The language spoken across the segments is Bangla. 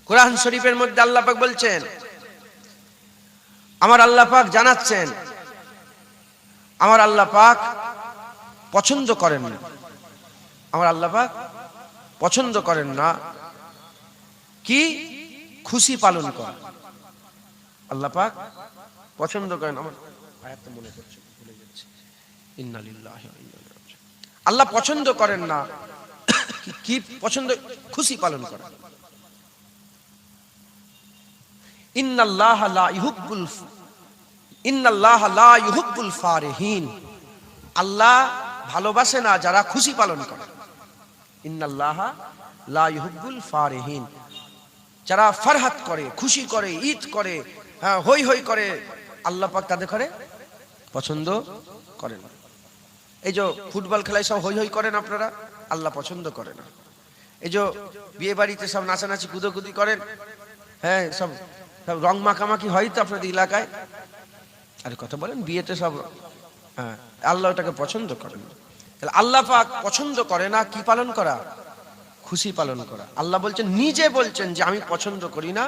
কোরআন শরীফের মধ্যে আল্লাহ পাক বলছেন, আমার আল্লাহ পাক জানাচ্ছেন, আমার আল্লাহ পাক পছন্দ করেন না, আমার আল্লাহ পাক পছন্দ করেন না কি? খুশি পালন করা। আল্লাহ পাক পছন্দ করেন, আমার আয়াতটা মনে করছে, ভুলে যাচ্ছি, ইন্না লিল্লাহি ওয়া ইন্না ইলাইহি রাজিউন। আল্লাহ পছন্দ করেন না কি? পছন্দ, খুশি পালন করা। ইন্নাল্লাহা লা ইউহিব্বুল ফারিহিন। আল্লাহ ভালোবাসে না যারা খুশি পালন করে। ইন্নাল্লাহা লা ইউহিব্বুল ফারিহিন, যারা ফরহাত করে, খুশি করে, ঈদ করে, হই হই করে, আল্লাহ পাক তাদের করে পছন্দ করেন। এই যে ফুটবল খেলায় সব হই হই করেন আপনারা, আল্লাহ পছন্দ করে না। এই যে বিয়ে বাড়িতে সব নাচানাচি কুদোকুদি করেন, হ্যাঁ, সব রং মাখামাখি হয় তো আপনাদের এলাকায়, আরে কথা বলেন, বিয়েতে সব, হ্যাঁ, আল্লাহ ওটাকে পছন্দ করেন না। তাহলে আল্লাহ পাক পছন্দ করে না কি পালন করা? খুশি পালন করা। আল্লাহ বলছেন, নিজে বলছেন যে আমি পছন্দ করি না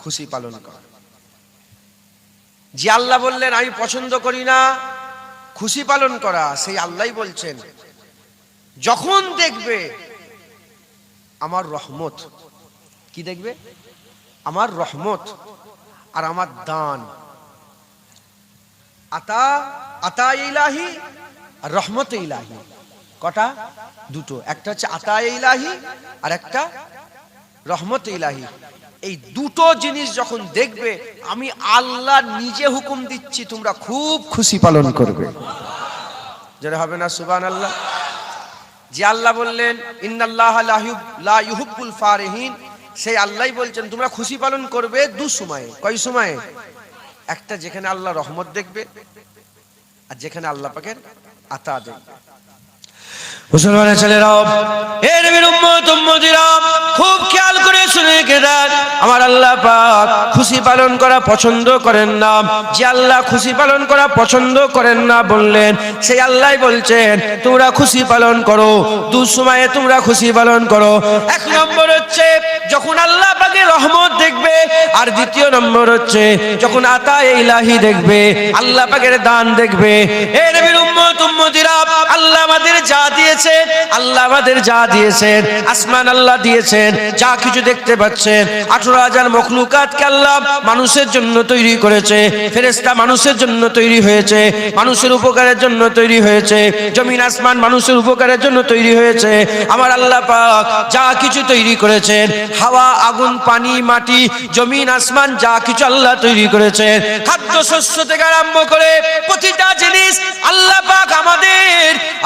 খুশি পালন করা। যে আল্লাহ বললেন আমি পছন্দ করি না খুশি পালন করা, সেই আল্লাহই বলছেন যখন দেখবে আমার রহমত, কি দেখবে? আমার রহমত আর আমার দান। আতা ইলাহি আর রহমত ইলাহি, কটা? দুটো। একটা হচ্ছে আতা ইলাহি আর একটা রহমত ইলাহি। এই দুটো জিনিস যখন দেখবে, আমি আল্লাহ নিজে হুকুম দিচ্ছি তোমরা খুব খুশি পালন করবে। যারা হবে না সুবহানাল্লাহ। যে আল্লাহ বললেন ইন্নাল্লাহা লা ইউহিব্বুল ফারিহিন, সেই আল্লাহই বলছেন তোমরা খুশি পালন করবে দু সময়ে। কয় সময়ে? একটা যেখানে আল্লাহ রহমত দেখবে, আর যেখানে আল্লাহ পাকের আতা দেখবে। মুসলমানের ছেলেরাও, হে নবীর উম্মত উম্মতিরা, খুব খেয়াল করে শুনে কেদার, আমার আল্লাহ পাক খুশি পালন করা পছন্দ করেন না। যে আল্লাহ খুশি পালন করা পছন্দ করেন না বললেন, সেই আল্লাহই বলছেন তোমরা খুশি পালন করো, দু সময়ে তোমরা খুশি পালন করো। এক নম্বর হচ্ছে যখন আল্লাহ পাকের রহমত দেখবে, আর দ্বিতীয় নম্বর হচ্ছে যখন আতা ইলাহি দেখবে, আল্লাহ পাকের দান দেখবে। হে নবীর উম্মত উম্মতিরা, আল্লাহ আমাদের যা দিয়েছেন, আল্লাহ আমাদের যা দিয়েছেন, আসমান আল্লাহ দিয়েছেন, যা কিছু দেখতে পাচ্ছেন, 18,000 মখলুকাতকে আল্লাহ মানুষের জন্য তৈরি করেছে। ফেরেশতা মানুষের জন্য তৈরি হয়েছে, মানুষের উপকারের জন্য তৈরি হয়েছে। জমিন আসমান মানুষের উপকারের জন্য তৈরি হয়েছে। আমার আল্লাহ পাক যা কিছু তৈরি করেছেন, হাওয়া, আগুন, পানি, মাটি, জমিন, আসমান, যা কিছু আল্লাহ তৈরি করেছেন, খাদ্য শস্য থেকে আরম্ভ করে প্রতিটা জিনিস আল্লাহ পাক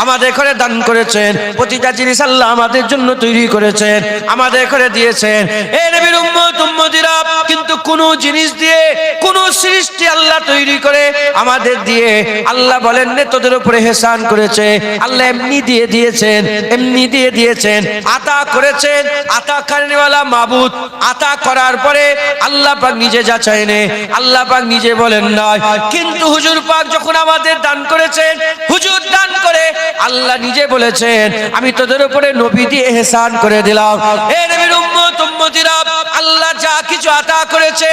আমাদের ঘরে দান করেছেন। প্রতিটা জিনিস আল্লাহ আমাদের জন্য তৈরি করেছেন, আমাদের ঘরে দিয়েছেন। এই নবীর উম্মত উম্মতিরা, কিন্তু কোন জিনিস দিয়ে কোন সৃষ্টি আল্লাহ তৈরি করে আমাদের দিয়ে আল্লাহ বলেন না তোদের উপরে ihsan করেছে। আল্লাহ এমনি দিয়ে দিয়েছেন, এমনি দিয়ে দিয়েছেন, আতা করেছেন। আতা কারনেওয়ালা মাবুদ, আতা করার পরে আল্লাহ পাক নিজে যাচাই নে, আল্লাহ পাক নিজে বলেন না। কিন্তু হুজুর পাক যখন আমাদের দান করেছেন, হুজুর দান করে আল্লাহ নিজে বলেছেন আমি তোদের উপরে নবী দিয়ে ihsan করে দিলাম। হে নবীর উম্মত উম্মতিরা, আল্লাহ যা কিছু আতা করেছে,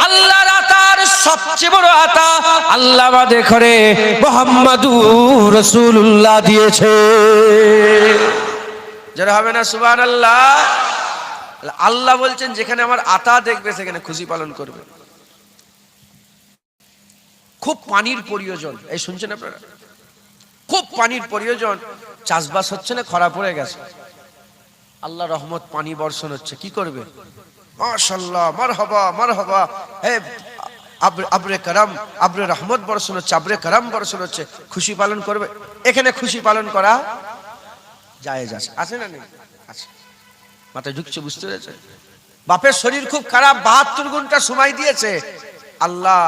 আল্লাহর আতার সবচেয়ে বড় আতা আল্লাহ আমাদের ঘরে মুহাম্মাদুর রাসূলুল্লাহ দিয়েছে। যারা হবে না সুবহানাল্লাহ। আল্লাহ বলছেন যেখানে আমার আতা দেখবে সেখানে খুশি পালন করবে। খুব পানির প্রয়োজন, এই শুনছেন আপনারা, খুব পানির প্রয়োজন। চাষবাস হচ্ছে না, খরা পড়ে গেছে, আল্লাহ রহমত, পানি বর্ষণ হচ্ছে, কি করবে? মাশাআল্লাহ, মারহাবা মারহাবা, হে আবরে করম, আবরে রহমত বর্ষণ হচ্ছে, আবরে করম বর্ষণ হচ্ছে, খুশি পালন করবে। এখানে খুশি পালন করা জায়েজ আছে, আছে না নেই? আছে। মাথায় ঢুকছে, বুঝতে পেরেছে? বাপের শরীর খুব খারাপ, 72 ঘন্টা সময় দিয়েছে, আল্লাহ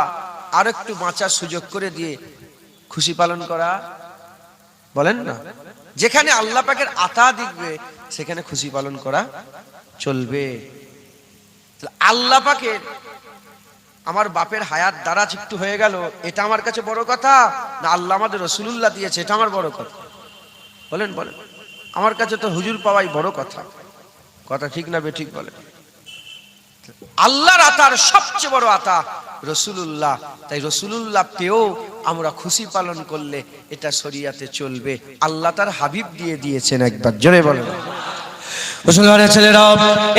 আর একটু বাঁচার সুযোগ করে দিয়ে খুশি পালন করা, বলেন না? যেখানে আল্লাহ পাকের আতা দেখবে সেখানে খুশি পালন করা চলবে। আল্লাহ পাকের, আমার বাপের হায়াত দারাজ একটু হয়ে গেল, এটা আমার কাছে বড় কথা না আল্লাহ আমাদের রাসূলুল্লাহ দিয়েছে এটা আমার বড় কথা? বলেন বলেন। আমার কাছে তো হুজুর পাওয়াই বড় কথা। কথা ঠিক না বেঠিক বলেন? আল্লাহর আতার সবচেয়ে বড় আতা রাসূলুল্লাহ। তাই রাসূলুল্লাহ পেয়েও আমরা খুশি পালন করলে এটা শরীয়তে চলবে। আল্লাহ তার হাবিব দিয়ে দিয়েছেন। একবার জোরে বলেন মুসলমানের ছেলেরা,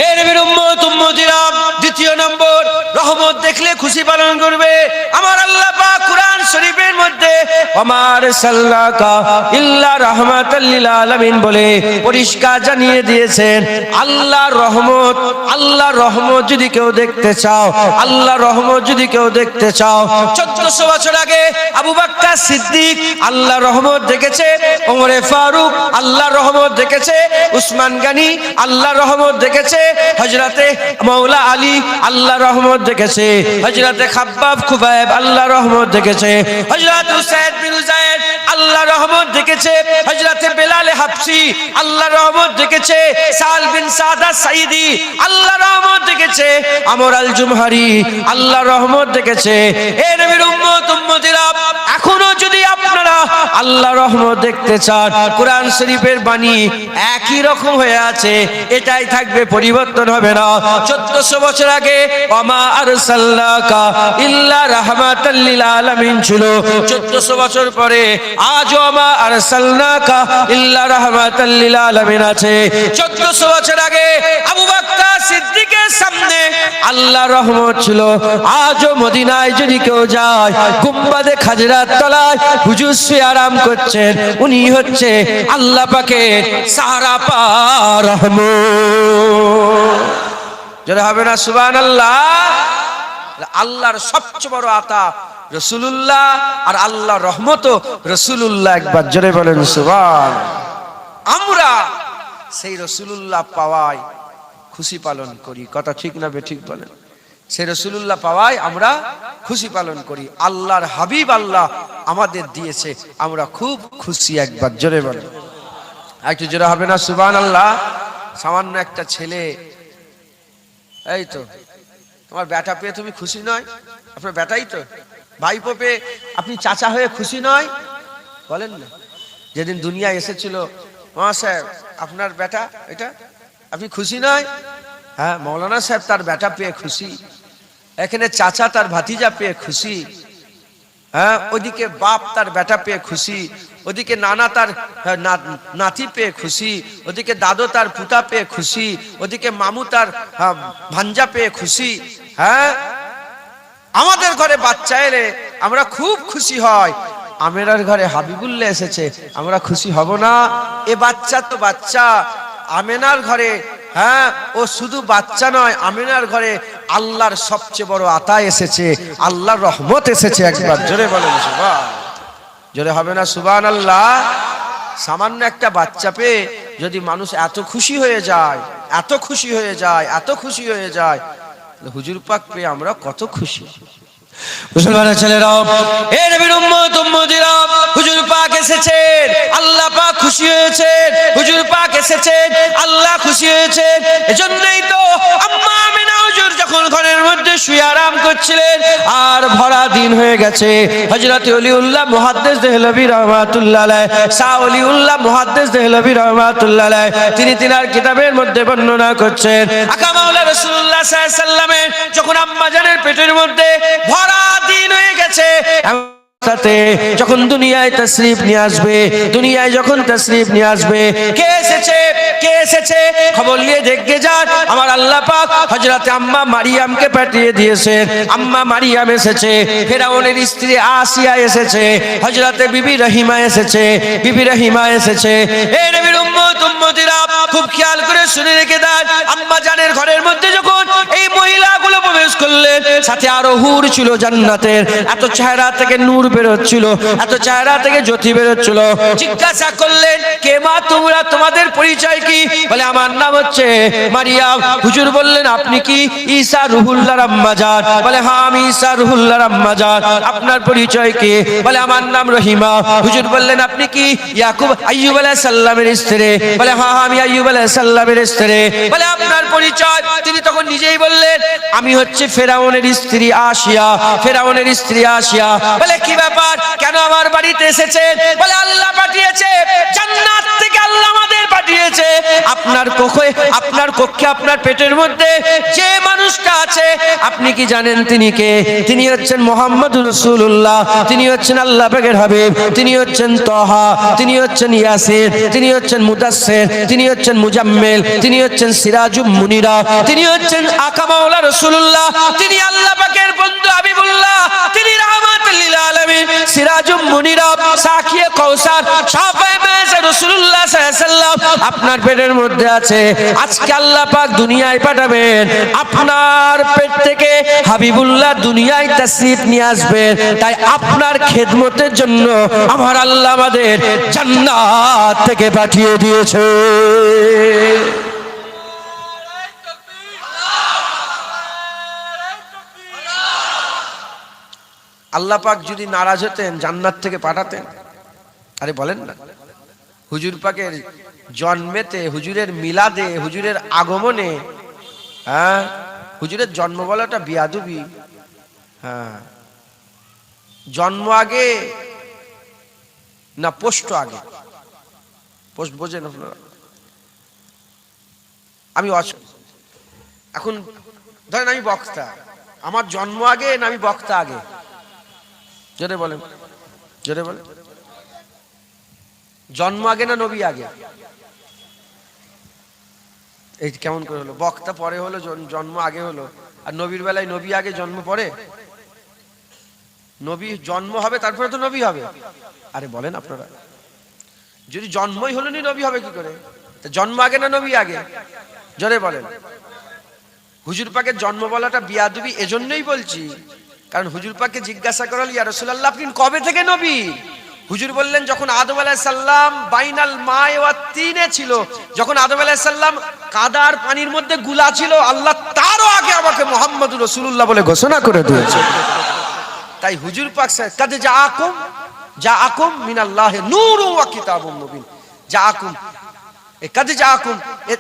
এর নবীর উম্মত উম্মতিরা, দ্বিতীয় নম্বর রহমত দেখলে খুশি পালন করবে। আমার আল্লাহ পাক কুরআন শরীফের মধ্যে ওমা আরসালনাকা ইল্লা রাহমাতাল লিল আলামিন বলে পরিষ্কার জানিয়ে দিয়েছেন আল্লাহর রহমত। আল্লাহর রহমত যদি কেউ দেখতে চাও, আল্লাহর রহমত যদি কেউ দেখতে চাও, 1400 বছর আগে আবু বকর সিদ্দিক আল্লাহর রহমত দেখেছে, ওমর ফারুক আল্লাহর রহমত দেখেছে, উসমান গনি আল্লাহর রহমত দেখেছে, হযরতে মাওলা আলী আল্লাহর রহমত দেখেছে, হযরতে খাব্বাব খুবাইব আল্লাহর রহমত দেখেছে, হযরত উসাইদ বিন যায়েদ আল্লাহর রহমত দেখেছে, হযরতে বেলাল হাবশি আল্লাহর রহমত দেখেছে, সাল বিন সাদা সাইদি আল্লাহর রহমত দেখেছে, আমর আল জুমহারি আল্লাহর রহমত দেখেছে। এ নবীর উম্মত উম্মতিরা, এখনো যদি আপনারা আল্লাহর রহমত দেখতে চান, কুরআন শরীফের বাণী একই রকম হয়ে আছে, এটাই থাকবে, পরিবর্তন হবে না। 1400 বছর আগে ওমা আরসালনাকা ইল্লা রাহমাতাল লিল আলামিন ছিল, 1400 বছর পরে আজ ওমা আরসালনাকা ইল্লা রাহমাতাল লিল আলামিন আছে। 1400 বছর আগে আবু বকর সিদ্দিকের সামনে আল্লাহর রহমত ছিল, আজও মদিনায় যদি কেউ যায়, গুম্বাদে খাজরার তলায় হুজুর শুয়ে আরাম করছেন, উনি হচ্ছে আল্লাহ পাকের সাহারা পার রহমত। যারা হবে না সুবহানাল্লাহ। আল্লাহর সবচেয়ে বড় আতা রাসূলুল্লাহ, আর আল্লাহর রহমতও রাসূলুল্লাহ। একবার জোরে বলেন সুবহান। আমরা সেই রাসূলুল্লাহ পাওয়ায় খুশি পালন করি। কথা ঠিক না বেঠিক বলেন? সেই রাসূলুল্লাহ পাওয়ায় আমরা খুশি পালন করি। আল্লাহর হাবিব আল্লাহ আমাদের দিয়েছে, আমরা খুব খুশি। একবার জোরে বলেন, একটু জোরে হবে না সুবহানাল্লাহ। সামান্য একটা ছেলে, এই তো তোমার বেটা পেয়ে তুমি খুশি নয়? আপনার বেটাই তো, ভাইপো পেয়ে আপনি চাচা হয়ে খুশি নয়? বলেন না। যেদিন দুনিয়া এসেছিল, সাহেব আপনার বেটা, এটা আপনি খুশি নয়? হ্যাঁ, মৌলানা সাহেব তার বেটা পেয়ে খুশি, এখানে চাচা তার ভাতিজা পেয়ে খুশি, হ্যাঁ, ওদিকে বাপ তার বেটা পেয়ে খুশি, ওদিকে নানা তার নাতি পেয়ে খুশি, ওদিকে দাদু তার পুতা পেয়ে খুশি, ওদিকে মামু তার ভাঞ্জা পেয়ে খুশি। হ্যাঁ, আমাদের ঘরে বাচ্চা এলে আমরা খুব খুশি হয়। আমেরার ঘরে হাবিবুল্লাহ এসেছে, আমরা খুশি হব না? এ বাচ্চা তো বাচ্চা, আমেনার ঘরে, হ্যাঁ, ও শুধু বাচ্চা নয়, আমিনার ঘরে আল্লাহর সবচেয়ে বড় আতা এসেছে, আল্লাহর রহমত এসেছে। একবার জোরে বলেন সুবহান। জোরে হবে না সুবহানাল্লাহ। সামান্য একটা বাচ্চা পেয়ে যদি মানুষ এত খুশি হয়ে যায়, এত খুশি হয়ে যায়, এত খুশি হয়ে যায়, হুজুর পাক পেয়ে আমরা কত খুশি। মুসলমানের ছেলেরা, এ নবীর উম্মত উম্মতিরা, হুজুর পাক এসেছেন, আল্লাহ পাক খুশি হয়েছেন, হুজুর পাক এসেছেন, আল্লাহ খুশি হয়েছেন। এজন্যই তো আম্মা আমিনা হুজুর যখন ঘরের মধ্যে শুয়ে আরাম করছিলেন, আর ভরা দিন হয়ে গেছে, হযরত ওলিউল্লাহ মুহাদ্দিস দেহলভী রাহমাতুল্লাহ আলাইহি, শাহ ওলিউল্লাহ মুহাদ্দিস দেহলভী রাহমাতুল্লাহ আলাইহি, তিনি তিনার কিতাবের মধ্যে বর্ণনা করছেন, আকা মাওলা রাসূলুল্লাহ সাল্লাল্লাহু আলাইহি ওয়াসাল্লামের যখন আম্মা জানের পেটের মধ্যে দিন হয়ে গেছে, যখন দুনিয়ায় তাশরীফ নিয়ে আসবে, দুনিয়ায় যখন তাশরীফ নিয়ে আসবে, কে এসেছে, কে এসেছে খবর নিয়ে দেখে যান। আমার আল্লাহ পাক হযরতে আম্মা মারিয়ামকে পাঠিয়ে দিয়েছেন। আম্মা মারিয়াম এসেছে, ফেরাউনের স্ত্রী আসিয়া এসেছে, হযরতে বিবি রহিমা এসেছে, বিবি রহিমা এসেছে। এই নবীর উম্মত উম্মতিরা, খুব খেয়াল করে শুনে রেখে দেন, আম্মা জানের ঘরের মধ্যে যখন এই মহিলাগুলো প্রবেশ করলেন, সাথে আরো হুর ছিল জান্নাতের, এত চেহারা থেকে নূর বেরোচ্ছিল, এত চেহারা থেকে জ্যোতি বেরোচ্ছিল। জিজ্ঞাসা করলেন, কে মা তোমরা, তোমাদের পরিচয় কি? বলে আমার নাম হচ্ছে মারিয়াম। হুজুর বললেন, আপনি কি ঈসা রুহুল্লাহর আম্মা জান? বলে হ্যাঁ, আমি ঈসা রুহুল্লাহর আম্মা জান। আপনার পরিচয় কি? বলে আমার নাম রহিমা। হুজুর বললেন, আপনি কি ইয়াকুব আইয়ুব আলাইহিস সালামের স্ত্রী? বলে হ্যাঁ, আমি আইয়ুব আলাইহিস সালামের স্ত্রী। বলে আপনার পরিচয়? তিনি তখন নিজেই বললেন, আমি হচ্ছে ফেরাউনের স্ত্রী আসিয়া, ফেরাউনের স্ত্রী আসিয়া। বলে কি ব্যাপার, কেন আমার বাড়িতে এসেছেন? বলে আল্লাহ পাঠিয়েছে, জান্নাত থেকে আল্লাহ আমাদের পাঠিয়েছে। আপনার কক্ষে, আপনার কক্ষে, আপনার পেটের মধ্যে যে মানুষটা আপনি কি জানেন তিনি কে? তিনি হচ্ছেন মুহাম্মদুর রাসূলুল্লাহ, তিনি হচ্ছেন আল্লাহ পাকের হাবিব, তিনি হচ্ছেন তাহা, তিনি হচ্ছেন ইয়াসিন, তিনি হচ্ছেন মুদাসসির, তিনি হচ্ছেন মুজাম্মিল, তিনি হচ্ছেন সিরাজুম মুনিরা, তিনি হচ্ছেন আকা মাওলা রাসূলুল্লাহ, তিনি আল্লাহ পাকের বন্ধু হাবিবুল্লাহ, তিনি রাহমাতুল লিল আলামিন, সিরাজুম মুনিরা, সাকিয়ে কাউসার, শাফায়ে মাযে রাসূলুল্লাহ সাল্লাল্লাহু আলাইহি ওয়াসাল্লাম আপনার পেটের মধ্যে আছে। আজকে আল্লাহ পাক দুনিয়ায় পাঠাবেন, আপনার পেট থেকে হাবিবুল্লাহ দুনিয়ায় তাশরীফ নিয়ে আসবেন। তাই আপনার খেদমতের জন্য আমার আল্লাহ আমাদের জান্নাত থেকে পাঠিয়ে দিয়েছে। আল্লাহ পাক যদি নারাজ হতেন জান্নাত থেকে পাঠাতেন? আরে বলেন না, হুজুর পাকের জন্মেতে, হুজুরের মিলাদে, হুজুরের আগমনে, হ্যাঁ হুজুরের জন্ম বলাটা বিয়াদবি। হ্যাঁ, জন্ম আগে না পোস্ট আগে? পোস্ট বোঝেন আপনারা? আমি এখন ধরেন আমি বক্তা, আমার জন্ম আগে না আমি বক্তা আগে? জোরে বলেন, জোরে বলেন। জন্ম আগে না নবী আগে? এই কেমন করে হলো? বক্তা পরে হলো, জন্ম আগে হলো, আর নবীর বেলায় নবী আগে জন্ম পরে? নবী জন্ম হবে তারপরে তো নবী হবে। আরে বলেন আপনারা, যদি জন্মই হলো নি নবী হবে কি করে? জন্ম আগে না নবী আগে? জোরে বলেন। হুজুর পাকের জন্ম বলাটা বিয়াদবি এজন্যই বলছি, কারণ হুজুর পাককে জিজ্ঞাসা করা হলো, ইয়া রাসূলুল্লাহ আপনি কবে থেকে নবী? হুজুর বললেন যখন আদম আলাইহিস সালাম বাইনাল মায়ে ওয়া তিনে ছিল, যখন আদম আলাইহিস সালাম কাদার পানির মধ্যে গুলা ছিল, আল্লাহ তারও আগে আমাকে মুহাম্মদুর রাসূলুল্লাহ বলে ঘোষণা করে দিয়েছে। তাই হুজুর পাক কাদ জাআকুম মিনাল্লাহি নূরুন ওয়া কিতাবুম মুবিন। জাআকুম, কাদ জাআকুম,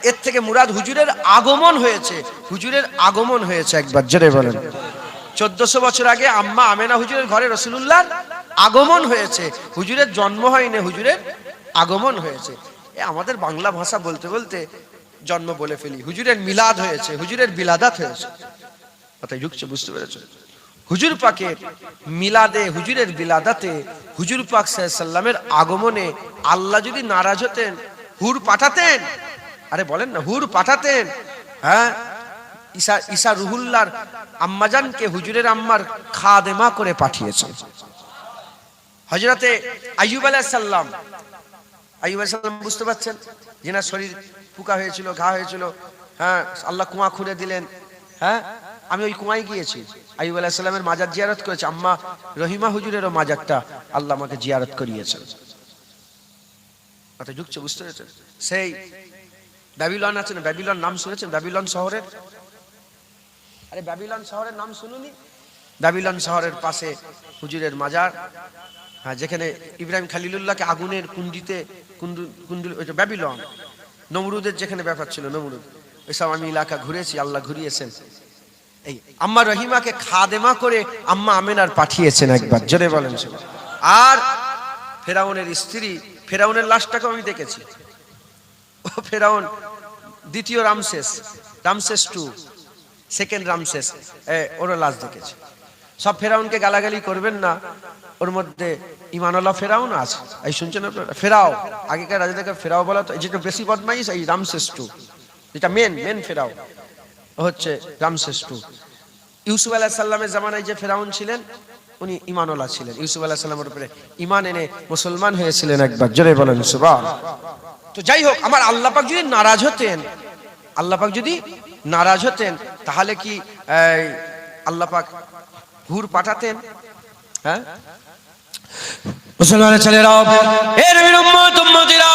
এর থেকে মুরাদ হুজুরের আগমন হয়েছে, হুজুরের আগমন হয়েছে। একবার জোরে বলেন। 1400 বছর আগে আম্মা আমেনা হুজুরের ঘরে রাসূলুল্লাহর আগমন হয়েছে, হুজুরের জন্ম হয়নি, হুজুরের আগমন হয়েছে। আমাদের বাংলা ভাষা বলতে বলতে জন্ম বলে ফেলি। হুজুরের মিলাদ হয়েছে, হুজুরের বিলাদাত হয়েছে। কথাই ঢুকছে, বুঝতে পেরেছো? হুজুর পাকের মিলাদে, হুজুরের বিলাদাতে, হুজুর পাক সাল্লাল্লাহু আলাইহি সাল্লামের আগমনে আল্লাহ যদি নারাজ হতেন, হুর পাঠাতেন। আরে বলেন না, হুর পাঠাতেন। হ্যাঁ, ঈসা রুহুল্লাহর আম্মাজানকে হুজুরের আম্মার খাদেমা করে পাঠিয়েছেন। হযরতে আইয়ুব আলাইহিস সালাম, আইয়ুব আলাইহিস সালাম বুঝতে পারছেন, যেনার শরীর ফুকা হয়েছিল, ঘা হয়েছিল, হ্যাঁ আল্লাহ কুয়া খুঁড়ে দিলেন। হ্যাঁ, আমি ওই কুয়ায় গিয়েছি, আইয়ুব আলাইহিস সালামের মাজার জিয়ারত করেছি। আম্মা রহিমা হুজুরেরও মাজারটা আল্লাহ আমাকে জিয়ারত করিয়েছেন। কথা ঢুকছে, বুঝতে পেরেছেন? সেই ব্যাবিলন আছে না, ব্যাবিলন নাম শুনেছেন? ব্যাবিলন শহরের, আরে ব্যাবিলন শহরের নাম শুনুনি? ব্যাবিলন শহরের পাশে হুজুরের মাজার, হ্যাঁ, যেখানে ইব্রাহিম খলিলুল্লাহকে আগুনের কুণ্ডিতে কুণ্ডুল, ওইটা ব্যাবিলন। নমরুদের যেখানে ব্যাপার ছিল, নমরুদ, এসব আমি এলাকা ঘুরেছি, আল্লাহ ঘুরিয়েছেন। এই আম্মা রহিমাকে খাদেমা করে আম্মা আমেনার পাঠিয়েছেন। একবার জোরে বলেন। আর ফেরাউনের স্ত্রী, ফেরাউনের লাশটাকে আমি দেখেছি। ও ফেরাউন দ্বিতীয় রামসেস, রামসেস 2, সেকেন্ড রামসেস, ওর লাশ দেখেছি। সব ফেরাউনকে গালাগালি করবেন না, ওর মধ্যে ইমানুল্লাহ ফেরাউন আছে। এই শুনছেন আপনারা? ফেরাও, আগেকার রাজাদেরকে ফেরাও বলা তো, যেটা বেশি বদমাইশ এই রামসেস 2, যেটা মেন ফেরাও হচ্ছে রামসেস 2। ইউসুফ আলাইহিস সালামের জামানায় যে ফেরাউন ছিলেন, উনি ইমানুল্লাহ ছিলেন। ইউসুফ আলাইহিস সালামের উপরে ঈমান এনে মুসলমান হয়েছিলেন। একবার জোরে বলেন সুবহান। তো যাই হোক, আমার আল্লাহ পাক যদি নারাজ হতেন, আল্লাহ পাক যদি নারাজ হতেন, তাহলে কি আল্লাহ পাক হুর পাঠাতেন? হ্যাঁ, মুসলমানের ছেলেরা, এর উম্মত উম্মতিরা,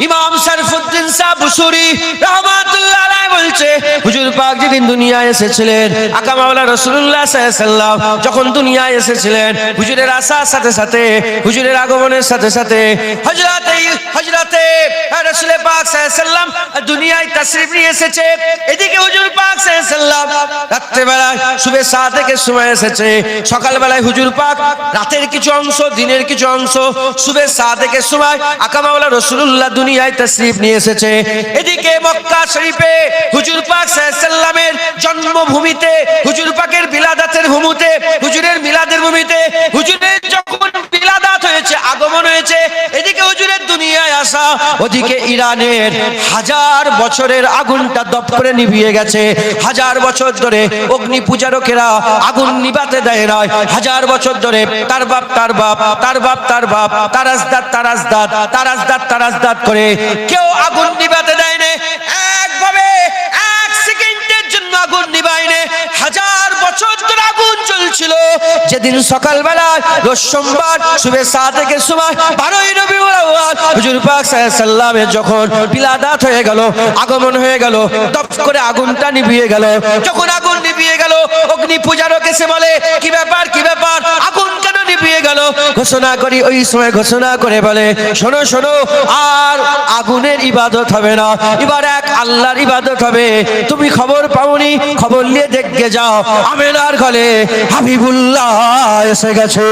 ইমাম শরফুদ্দিন সাহেব বুসুরি রাহমাতুল্লাহ আলাইহি বলছে, হুজুর পাক যেদিন দুনিয়ায় এসেছিলেন, আকা মাওলা রাসূলুল্লাহ সাল্লাল্লাহু আলাইহি ওয়াসাল্লাম যখন দুনিয়ায় এসেছিলেন, হুজুরের আসার সাথে সাথে, হুজুরের আগমনের সাথে সাথে হযরতে রাসূল পাক সাল্লাল্লাহু আলাইহি ওয়াসাল্লাম দুনিয়ায় তাশরীফ নিয়ে এসেছে। এদিকে হুজুর পাক সাল্লাল্লাহু আলাইহি ওয়াসাল্লাম রাত্র রাত্রেবেলায় সুবে সাদেকের সময় এসেছে, সকালবেলায় হুজুর পাক রাতের কিছু অংশ দিনের কিছু অংশ সুবে সাদেকের সময় আকা মাওলা রাসূলুল্লাহ দুনিয়ায় তাশরীফ নিয়ে এসেছে। এদিকে মক্কা শরীফে হুজুর পাক সাল্লাল্লাহু আলাইহি সাল্লামের জন্মভূমিতে, হুজুর পাকের বিলাদাতের ভূমিতে, হুজুরের মিলাদের ভূমিতে হুজুরের যখন বিলাদাত হয়েছে, আগমন হয়েছে, এদিকে হুজুরের দুনিয়ায় আসা, ওদিকে ইরানের 1000 বছরের আগুনটা দপ করে নিভিয়ে গেছে। 1000 বছর ধরে অগ্নি পূজারকেরা আগুন নিভাতে দেয় না। 1000 বছর ধরে তার বাপ তার বাপ তার বাপ তার বাপ তারাজদাদ তারাজদাদ তারাজদাদ তারাজদাদ করে কেউ আগুন নিভাতে দেয় না। একভাবে এক সেকেন্ডের জন্য আগুন নিভায় না। 1000 বছর ধরে আগুন চলছিল। যেদিন সকালবেলা রোজ সোমবার সুবে সাদেকের সময় 12ই রবিউল আউয়াল হুজুর পাক সাল্লাল্লাহু আলাইহি সাল্লামের যখন বিলাদাত হয়ে গেল, আগমন হয়ে গেল, দপ করে আগুনটা নিভিয়ে গেল। যখন আগুন নিভিয়ে গেল, অগ্নি পূজারক এসে বলে, কি ব্যাপার কি ব্যাপার, আগুন কেন নিভিয়ে গেল? ঘোষণা করি ওই সময় ঘোষণা করে বলে, শোনো শোনো, আর আগুনের ইবাদত হবে না, এবার এক আল্লাহর ইবাদত হবে। তুমি খবর পাওনি, খবর নিয়ে দেখে যাও, আমেনার ঘরে হাবিবুল্লাহ এসে গেছে।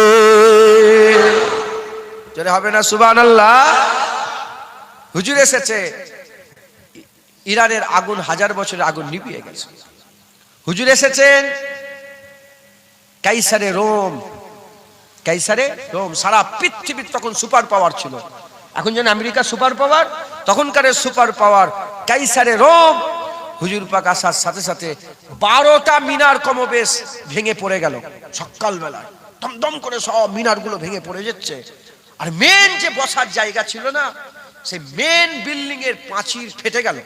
জোরে হবে না সুবহানাল্লাহ? হুজুর এসেছে, ইরানের আগুন 1000 বছরের আগুন নিভিয়ে গেছে। হুজুর এসেছেন কাইসারে রোম, কাইসারে রোম। সারা পৃথিবীর তখন সুপার পাওয়ার ছিল। এখন যেন আমেরিকা সুপার পাওয়ার, তখনকার সুপার পাওয়ার কাইসারে রোম। হুজুর পাক আসার সাথে সাথে 12টা মিনার কমবেশ ভেঙে পড়ে গেল। সকালবেলায় দমদম করে সব মিনারগুলো ভেঙে পড়ে যাচ্ছে। আর মেন যে বসার জায়গা ছিল না, সেই মেন বিল্ডিং এর পাঁচিল ফেটে গেল।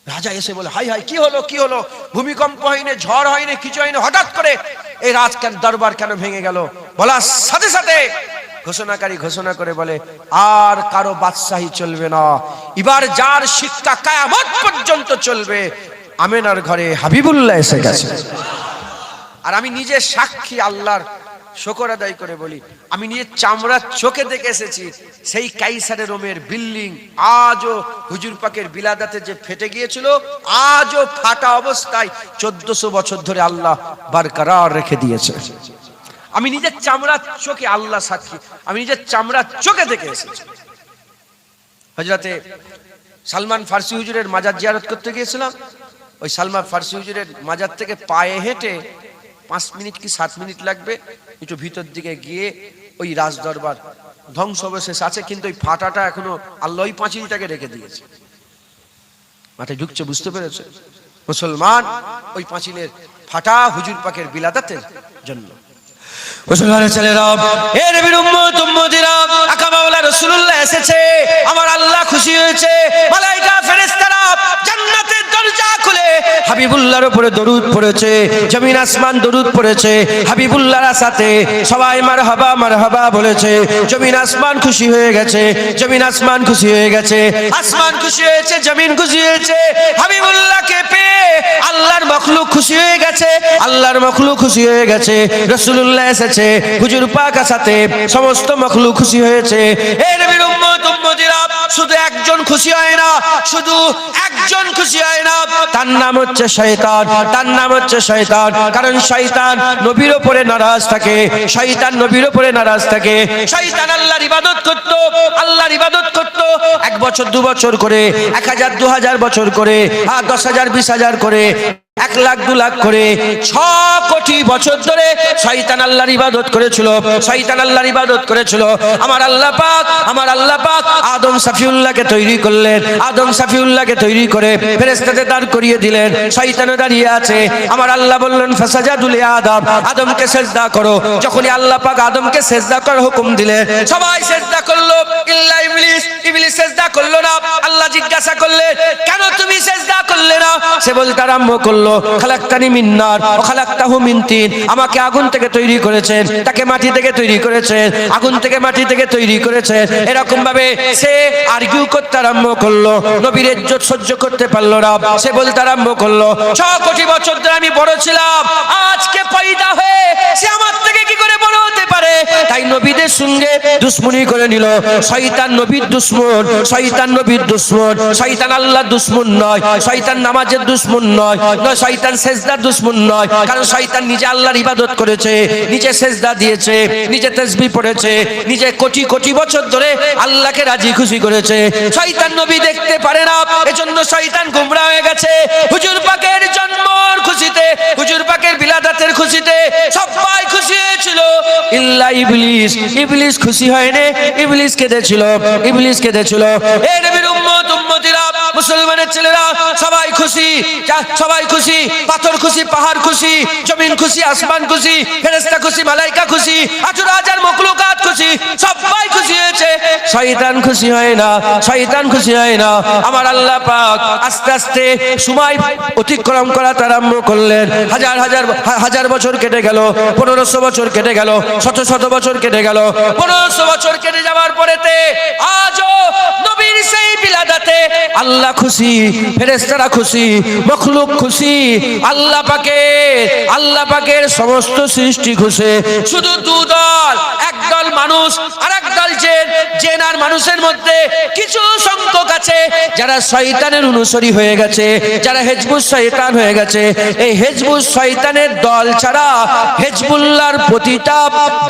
রাজা এসে বলে, হাই হাই, কি হলো কি হলো? ভূমিকম্প হয়নি, ঝড় হয়নি, কিছু হয়নি, হঠাৎ করে এই রাজকের দরবার কেন ভেঙে গেল? বলার সাথে সাথে ঘোষণাকারী ঘোষণা করে বলে, আর কারো বাদশাহী চলবে না, এবার যার শিক্ষা কিয়ামত পর্যন্ত চলবে, আমেনার ঘরে হাবিবুল্লাহ এসে গেছে। আর আমি নিজে সাক্ষী, আল্লাহর শুকর আদায় করে বলি, আমি নিজে চামড়ার চোখে দেখে এসেছি সেই কাইসারে রোমের বিল্ডিং আজও হুজুর পাকের বিলাদাতে যে ফেটে গিয়েছিল, আজও ফাটা অবস্থায় 1400 বছর ধরে আল্লাহ বরকরার রেখে দিয়েছে। আমি নিজের চামড়ার চোখে, আল্লাহ সাক্ষী, আমি নিজের চামড়ার চোখে দেখে এসেছি। হযরতে সালমান ফার্সি হুজুরের মাজার জিয়ারত করতে গিয়েছিলাম। ওই সালমান ফার্সি হুজুরের মাজার থেকে পায়ে হেঁটে 5 মিনিট কি 7 মিনিট লাগবে, একটু ভিতর দিকে গিয়ে ওই রাজ দরবার ধ্বংসাবশেষ আছে, কিন্তু ওই ফাটাটা এখনো আল্লাহ ওই পাঁচিলটাকে রেখে দিয়েছে। মাথায় ঢুকছে, বুঝতে পেরেছে মুসলমান? ওই পাঁচিলের ফাটা হুজুর পাকের বিলাদাতের জন্য। মুসলমানের ছেলেরা, এ নবীর উম্মত উম্মতিরা, আকা মাওলা রাসূলুল্লাহ এসেছে, আমার আল্লাহ খুশি হয়েছে। মালায়েকা ফেরেশতারা জান্নাতের দরজা খুলে হাবিবুল্লাহর উপরে দরুদ পড়েছে, জমিন আসমান দরুদ পড়েছে হাবিবুল্লাহর সাথে। সবাই মারহাবা মারহাবা বলেছে। জমিন আসমান খুশি হয়ে গেছে, জমিন আসমান খুশি হয়ে গেছে, আসমান খুশি হয়েছে, জমিন খুশি হয়েছে। হাবিবুল্লাহকে পেয়ে আল্লাহর মখলুক খুশি হয়ে গেছে, আল্লাহর মখলুক খুশি হয়ে গেছে। রাসূলুল্লাহ এসেছে, হুজুর পাকের সাথে সমস্ত মখলুক খুশি হয়েছে। এই নবীর উম্মত উম্মতিরা, শুধু একজন খুশি হয় না, শুধু একজন খুশি হয় না, তার নাম হচ্ছে শয়তান, তার নাম হচ্ছে শয়তান। কারণ শয়তান নবীর উপরে নারাজ থাকে, শয়তান নবীর উপরে নারাজ থাকে। শয়তান আল্লাহর ইবাদত করত, আল্লাহর ইবাদত করত 1 বছর 2 বছর করে, 1000 2000 বছর করে, 10,000 20,000 করে, 1 লাখ 2 লাখ করে, 6 কোটি বছর ধরে শয়তান আল্লাহর ইবাদত করেছিল, শয়তান আল্লাহর ইবাদত করেছিল। আমার আল্লাহ পাক আদম সাফিউল্লাহকে তৈরি করলেন, আদম সাফিউল্লাহকে তৈরি করে ফেরেশতাদের দাঁড় করিয়ে দিলেন। শয়তানও দাঁড়িয়ে আছে। আমার আল্লাহ বললেন, ফাসাজাদু লি আদম, আদমকে সিজদা করো। যখনই আল্লাহ পাক আদমকে সিজদা করার হুকুম দিলেন, সবাই সিজদা করলো, ইল্লা ইবলিস। ইবলিস সিজদা করলো না। আল্লাহ জিজ্ঞাসা করলেন, কেন তুমি সিজদা করলে না? সে বলতে আরম্ভ করলো, খালাকতানি মিন নার ওয়া খালাকতাহু মিন তিন, আমাকে আগুন থেকে তৈরি করেছেন, তাকে মাটি থেকে তৈরি করেছেন, আগুন থেকে মাটি থেকে তৈরি করেছেন। এরকম ভাবে সে আরগিউ করতে আরম্ভ করলো। নবীর ইজ্জত সহ্য করতে পারলো না। সে বলতে আরম্ভ করলো, 6 কোটি বছর ধরে আমি বড় ছিলাম, আজকে পয়দা হয়ে সে আমার থেকে কি করে বড় হতে পারে? তাই নবীদের সঙ্গে দুশ্মনী করে নিল। শয়তান নবীর দুশ্মন, শয়তান নবীর দুশ্মন, শয়তান আল্লাহর দুশ্মন নয়, শয়তান নামাজের দুশ্মন নয়, শয়তান সেজদার দুশ্মন নয়। কারণ শয়তান নিজে আল্লাহর ইবাদত করেছে, নিজে সেজদা দিয়েছে, নিজে তাসবিহ পড়েছে, নিজে কোটি কোটি বছর ধরে আল্লাহকে রাজি খুশি করেছে। শয়তান নবী দেখতে পারে না, এজন্য শয়তান গোমরা হয়ে গেছে। হুজুর পাকের জন্মের খুশিতে, হুজুর পাকের বিলাদাতের খুশিতে সবাই খুশি হয়েছিল, ইল্লা ইবলিস। ইবলিস খুশি হয়নি, ইবলিস কেঁদেছিল, ইবলিস কেঁদেছিল। এ নবীর উম্মত উম্মতিরা, মুসলমানের ছেলেরা সবাই খুশি, সবাই খুশি। পাথর খুশি, পাহাড় খুশি, জমিন খুশি, আসমান খুশি, ফেরেশতা খুশি, মালাইকা খুশি, আজর হাজার মাখলুকাত খুশি, সবাই খুশি হয়েছে। শয়তান খুশি হয় না, শয়তান খুশি হয় না। আমার আল্লাহ পাক আস্তে আস্তে সময় অতিক্রম করা আরম্ভ করলেন। হাজার হাজার হাজার বছর কেটে গেল, 1500 বছর কেটে গেল, শত শত বছর কেটে গেল। 1500 বছর কেটে যাওয়ার পরেতে আজও নবীর সেই বিলাদাতে আল্লাহ খুশি, ফেরেশতারা খুশি, মাখলুক খুশি, আল্লাহ পাকের সমস্ত সৃষ্টি খুশি। শুধু দুদল, একদল মানুষ আর একদল জিন আর মানুষের মধ্যে কিছু সংখ্যক আছে যারা শয়তানের অনুসারী হয়ে গেছে, যারা হিজবুস শয়তান হয়ে গেছে। এই হিজবুস শয়তানের দল ছাড়া হিজবুল্লাহর প্রতিটা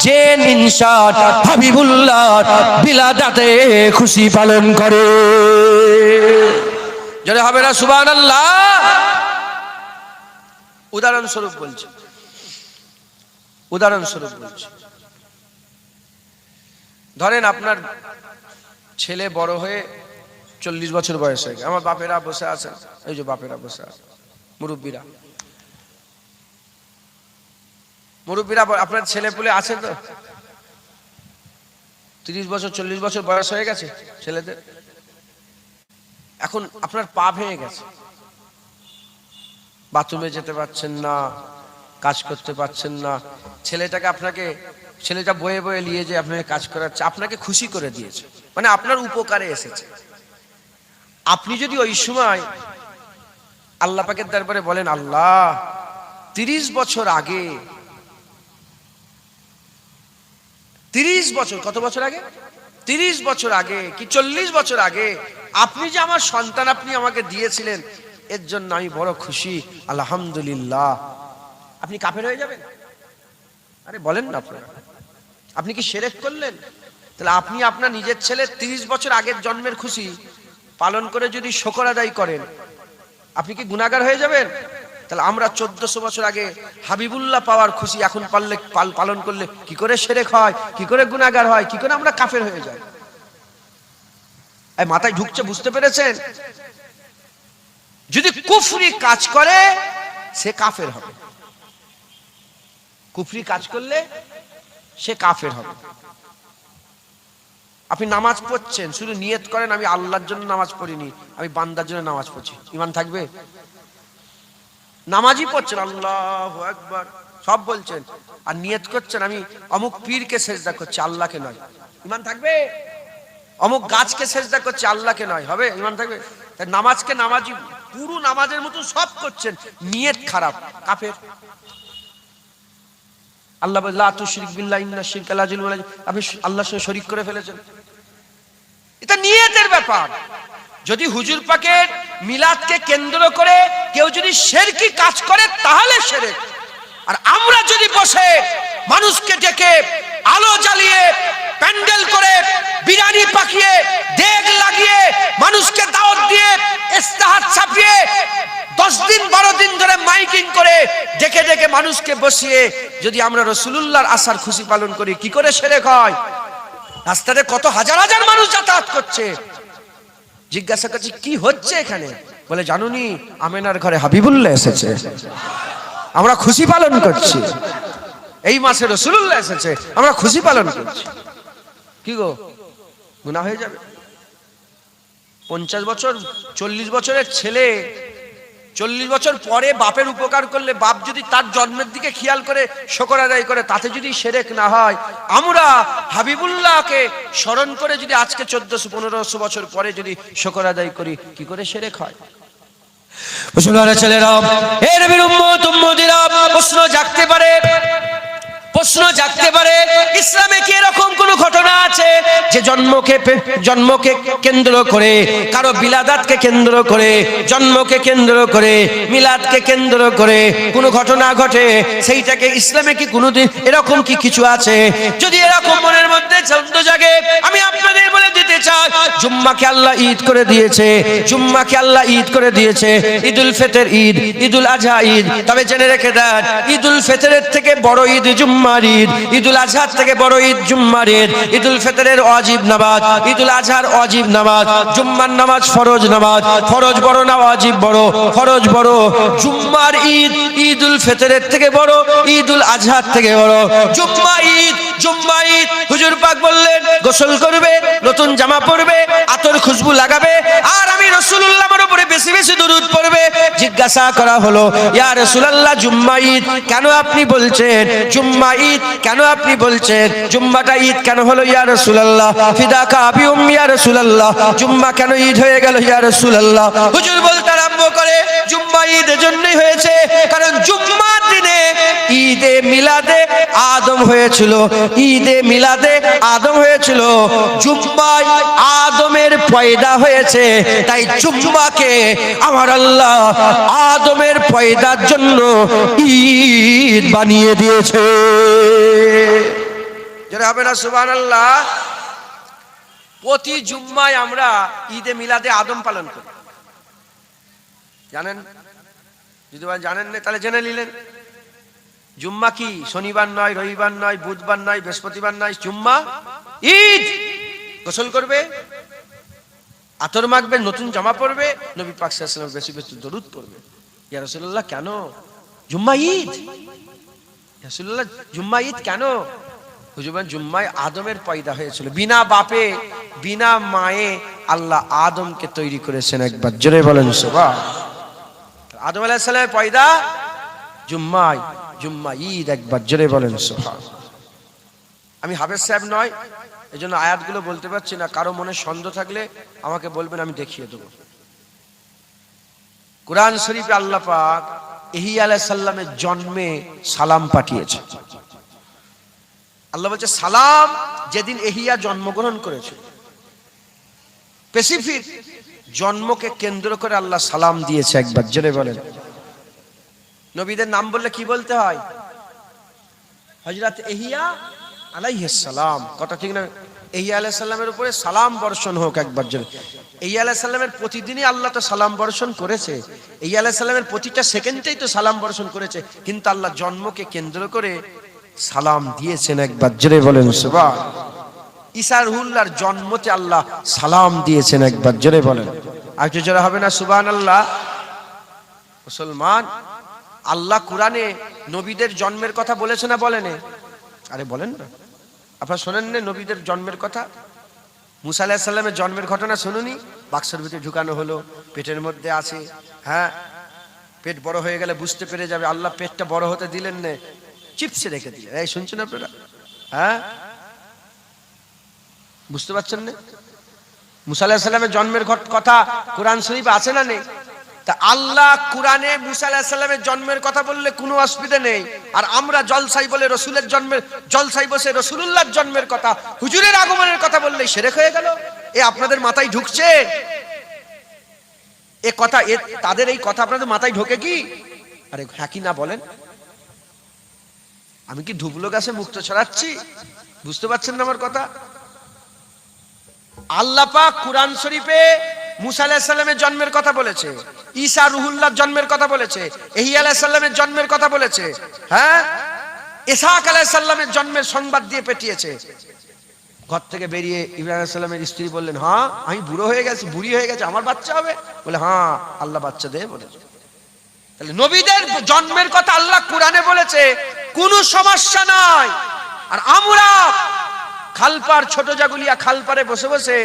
জিন ইনসান হাবিবুল্লাহর বিলাদাতে খুশি পালন করে। যারা হবে না সুবহানাল্লাহ। উদাহরণস্বরূপ বলছি, উদাহরণস্বরূপ বলছি, ধরেন আপনার ছেলে বড় হয়ে 40 বছর বয়স হয়ে গেছে। আমার বাপেরা বসে আছেন, এই যে বাপেরা বসে আছেন, মুরব্বীরা, মুরব্বীরা। আপনার ছেলে পুলে আছে তো? 30 বছর 40 বছর বয়স হয়ে গেছে ছেলেদের। এখন আপনার পা ভেঙে গেছে, বাথরুমে যেতে পারছেন না, কাজ করতে পারছেন না। ছেলেটা বয়ে বয়ে নিয়ে যে আপনাকে কাজ করাচ্ছে, আপনাকে খুশি করে দিয়েছে, মানে আপনার উপকারে এসেছে। আপনি যদি ওই সময় আল্লাহ পাকের দরবারে বলেন, আল্লাহ 30 বছর আগে, 30 বছর, কত বছর আগে? 30 বছর আগে কি 40 বছর আগে আপনি যে আমার সন্তান আপনি আমাকে দিয়েছিলেন, এর জন্য আমি বড় খুশি, আলহামদুলিল্লাহ। আপনি কাফের হয়ে যাবেন? আরে বলেন না আপনারা, আপনি কি শিরক করলেন? তাহলে আপনি আপনার নিজের ছেলে 30 বছর আগের জন্মের খুশি পালন করে যদি শুকর আদায় করেন, আপনি কি গুনাহগার হয়ে যাবেন? তাহলে আমরা 1400 বছর আগে হাবিবুল্লাহ পাওয়ার খুশি এখন পালন করলে কি করে শিরক হয়, কি করে গুনাহগার হয়, কি করে আমরা কাফের হয়ে যাই? এই মাথায় ঢুকছে, বুঝতে পেরেছেন? যদি কুফরি কাজ করে সে কাফের হবে, কুফরি কাজ করলে সে কাফের হবে। আপনি নামাজ পড়ছেন, শুধু নিয়ত করেন আমি আল্লাহর জন্য নামাজ পড়িনি, আমি বান্দার জন্য নামাজ পড়ছি, ঈমান থাকবে? নামাজই পড়ছেন, আল্লাহু আকবার সব বলছেন, আর নিয়ত করছেন আমি অমুক পীরকে সেজদা করছি, আল্লাহকে নয়, ঈমান থাকবে? অমুক গাছকে সেজদা করছি, আল্লাহকে নয়, হবে? ঈমান থাকবে? তাই নামাজকে নামাজি পুরো নামাজের মতো সব করছেন, নিয়ত খারাপ, কাফের। আল্লাহ বলে লা তুশরিক বিল্লাহ ইন্না শিরকা লা যুলমুন আযীম, আপনি আল্লাহর সঙ্গে শরীক করে ফেলেছেন। এটা নিয়তের ব্যাপার। যদি হুজুর পাকের মিলাদকে কেন্দ্র করে কেউ যদি শিরকি কাজ করে তাহলে শিরক। আর আমরা যদি বসে মানুষকে ডেকে আলো জ্বালিয়ে প্যান্ডেল করে বিরিয়ানি পাকিয়ে দেগ লাগিয়ে মানুষকে দাওয়াত দিয়ে ইস্তেহার ছাপিয়ে 10 দিন 12 দিন ধরে মাইকিং করে ডেকে ডেকে মানুষকে বসিয়ে যদি আমরা রাসূলুল্লাহর আসার খুশি পালন করি, কি করে শিরক হয়? রাস্তাতে কত হাজার হাজার মানুষ যাতায়াত করছে, জিজ্ঞাসা করছি কি হচ্ছে এখানে, বলে জানুনি আমেনার ঘরে হাবিবুল্লাহ এসেছে, আমরা খুশি পালন করছি, এই মাসে রাসূলুল্লাহ এসেছে, আমরা খুশি পালন করছি। কি গো, গুনাহ হয়ে যাবে? 50 বছর 40 বছরের ছেলে 40 বছর পরে বাপের উপকার করলে, বাপ যদি তার জন্মের দিকে খেয়াল করে শুকর আদায় করে, তাতে যদি শিরক না হয়, আমরা হাবিবুল্লাহকে স্মরণ করে যদি আজকে 1400-1500 বছর পরে যদি শুকর আদায় করি, কি করে শিরক হয়? মুসলমানের ছেলেরা, হে নবীর উম্মত উম্মতিরা, প্রশ্ন জাগতে পারে, প্রশ্ন জাগতে পারে, ইসলামে কি এরকম কোন ঘটনা আছে যে জন্মকে কেন্দ্র করে, কারো বিলাদাতকে কেন্দ্র করে, জন্মকে কেন্দ্র করে, মিলাদকে কেন্দ্র করে কোন ঘটনা ঘটে? সেইটাকে ইসলামে কি কোনোদিন এরকম কি কিছু আছে? যদি এরকম মনের মধ্যে সন্দেহ জাগে, আমি আপনাদের বলে দিতে চাই, জুম্মাকে আল্লাহ ঈদ করে দিয়েছে, জুম্মাকে আল্লাহ ঈদ করে দিয়েছে। ঈদুল ফিতর ঈদ, ঈদুল আজহা ঈদ। তবে জেনে রেখে দেন, ঈদুল ফিতরের থেকে বড় ঈদ জুম্মার ঈদ, ঈদুল আজহার থেকে বড় ঈদ জুম্মার ঈদ। ঈদুল ফিতরের ওয়াজিব নামাজ, ঈদুল আজহার ওয়াজিব নামাজ, জুম্মার নামাজ ফরজ নামাজ। ফরজ বড় না ওয়াজিব বড়? ফরজ বড়। জুম্মার ঈদ ঈদুল ফিতরের থেকে বড়, ঈদুল আজহার থেকে বড়। জুম্মা ঈদ, জুম্মা ঈদ হুজুর পাক বললেন গোসল করবে, নতুন জামা পরবে, আতর খুশবু লাগাবে, আর আমি রাসূলুল্লাহর উপরে বেশি বেশি দরুদ পড়বে। জিজ্ঞাসা করা হলো, ইয়া রাসূলুল্লাহ, জুম্মা ঈদ কেন আপনি বলছেন? জুম্মা ঈদ কেন আপনি বলছেন? জুম্মাটা ঈদ কেন হলো ইয়া রাসূলুল্লাহ? ফিদাকা আবি উম্মি ইয়া রাসূলুল্লাহ, জুম্মা কেন ঈদ হয়ে গেল ইয়া রাসূলুল্লাহ? হুজুর বলতে আরম্ভ করে, জুম্মা ঈদ এজন্যই হয়েছে কারণ জুম্মার দিনে ঈদে মিলাদে আদম হয়েছিল, ঈদে মিলাদে আদম হয়েছিল, জুম্মায় আদমের পয়দা হয়েছে। তাই জুম্মাকে আমার আল্লাহ আদমের পয়দার জন্য ঈদ বানিয়ে দিয়েছে। যারা হবে না সুবহানাল্লাহ। প্রতি জুম্মায় আমরা ঈদে মিলাদে আদম পালন করি, জানেন? যদি জানেন না তাহলে জেনে নিলেন। জুম্মা কি শনিবার নয়, রবিবার নয়, বুধবার নয়, বৃহস্পতিবার নয়, জুম্মা ঈদ। গোসল করবে, আতর মাখবে, নতুন জামা পরবে, নবী পাক সাল্লাল্লাহু আলাইহি ওয়াসাল্লাম বেশি বেশি দরুদ পড়বে। ইয়া রাসূলুল্লাহ, কেন জুম্মা ঈদ? ইয়া রাসূলুল্লাহ, জুম্মা ঈদ কেন? হুজুর বলেন, জুম্মায় আদমের পয়দা হয়েছিল। বিনা বাপে বিনা মায়ে আল্লাহ আদমকে তৈরি করেছেন। একবার জোরে বলেন সুবহানাল্লাহ। আদম আলাইহিস সালামের পয়দা জুম্মায়, জুম্মা ঈদ। একবার জোরে বলেন সুবহানাল্লাহ। আমি হাফেজ সাহেব নয়, এজন্য আয়াতগুলো বলতে পারছি না। কারো মনে সন্দেহ থাকলে আমাকে বলবেন, আমি দেখিয়ে দেব। কুরআন শরীফে আল্লাহ পাক ইহইয়া আলাইহিস সালামের জন্মে সালাম পাঠিয়েছে। আল্লাহ বলছে সালাম, যেদিন ইহইয়া জন্মগ্রহণ করেছে, স্পেসিফিক জন্মকে কেন্দ্র করে আল্লাহ সালাম দিয়েছে। একবার জোরে বলেন। নবীদের নাম বললে কি বলতে হয়? হযরত ইহইয়া আলাইহিস সালাম। কথা ঠিক না? ইহইয়া আলাইহিস সালামের উপরে সালাম বর্ষণ হোক। একবার জোরে। ইহইয়া আলাইহিস সালামের প্রতিদিনই আল্লাহ তো সালাম বর্ষণ করেছে। ইহইয়া আলাইহিস সালামের প্রতিটা সেকেন্ডেই তো সালাম বর্ষণ করেছে, কিন্তু আল্লাহ জন্মকে কেন্দ্র করে সালাম দিয়েছেন। একবার জোরে বলেন সুবহানাল্লাহ। ঈসা রুহুল্লাহর জন্মতে আল্লাহ সালাম দিয়েছেন। একবার জোরে বলেন। আর একটু জোরে হবে না সুবহানাল্লাহ? মুসলমান, আল্লাহ কুরআনে নবীদের জন্মের কথা বলেছে না বলেনি? আরে বলেন না, আপনারা শোনেন না নবীদের জন্মের কথা? মুসা আলাইহিস সালামের জন্মের ঘটনা শুনুনি? বাক্সের ভিতরে ঢুকানো হলো, পেটের মধ্যে আছে। হ্যাঁ, পেট বড় হয়ে গেলে বুঝতে পেরে যাবে। আল্লাহ পেটটা বড় হতে দিলেন না, চিপসে রেখে দিলেন। এই শুনছেন আপনারা? হ্যাঁ, বুঝতে পারছেন না? মুসা আলাইহিস সালামের জন্মের কথা কুরআন শরীফে আছে না নেই? তা আল্লাহ কুরআনে মুসা আলাইহিস সালামের জন্মের কথা বললে কোনো অসুবিধা নেই, আর আমরা জলসাই বলে রসুলের জন্মের, জলসাই বসে রসুলুল্লাহর জন্মের কথা, হুজুরের আগমনের কথা বললে শিরক হয়ে গেল। এ আপনাদের মাথায় ঢুকছে? এ কথা, তাদের এই কথা আপনাদের মাথায় ঢোকে কি? আরে হ্যাঁ কি না বলেন? আমি কি ধুবলো গাছে মুক্ত ছড়াচ্ছি? বুঝতে পারছেন না আমার কথা? আল্লাহ পাক কুরআন শরীফে মুসা আলাইহিস সালামের জন্মের কথা বলেছে, ঈসা রুহুল্লাহর জন্মের কথা বলেছে, ইহইয়া আলাইহিস সালামের জন্মের কথা বলেছে। হ্যাঁ, ইসহাক আলাইহিস সালামের জন্মের সংবাদ দিয়ে পেটিয়েছে। ঘর থেকে বেরিয়ে ইব্রাহিম আলাইহিস সালামের স্ত্রী বললেন, হ্যাঁ আমি বুড়ো হয়ে গেছি, বুড়ি হয়ে গেছে, আমার বাচ্চা হবে? বলে হ্যাঁ, আল্লাহ বাচ্চা দেবে বলেছে। তাহলে নবীদের জন্মের কথা আল্লাহ কুরআনে বলেছে, কোনো সমস্যা নাই। আর আমরা খালপার ছোট জাগুলিয়া খালপারে বসে বসে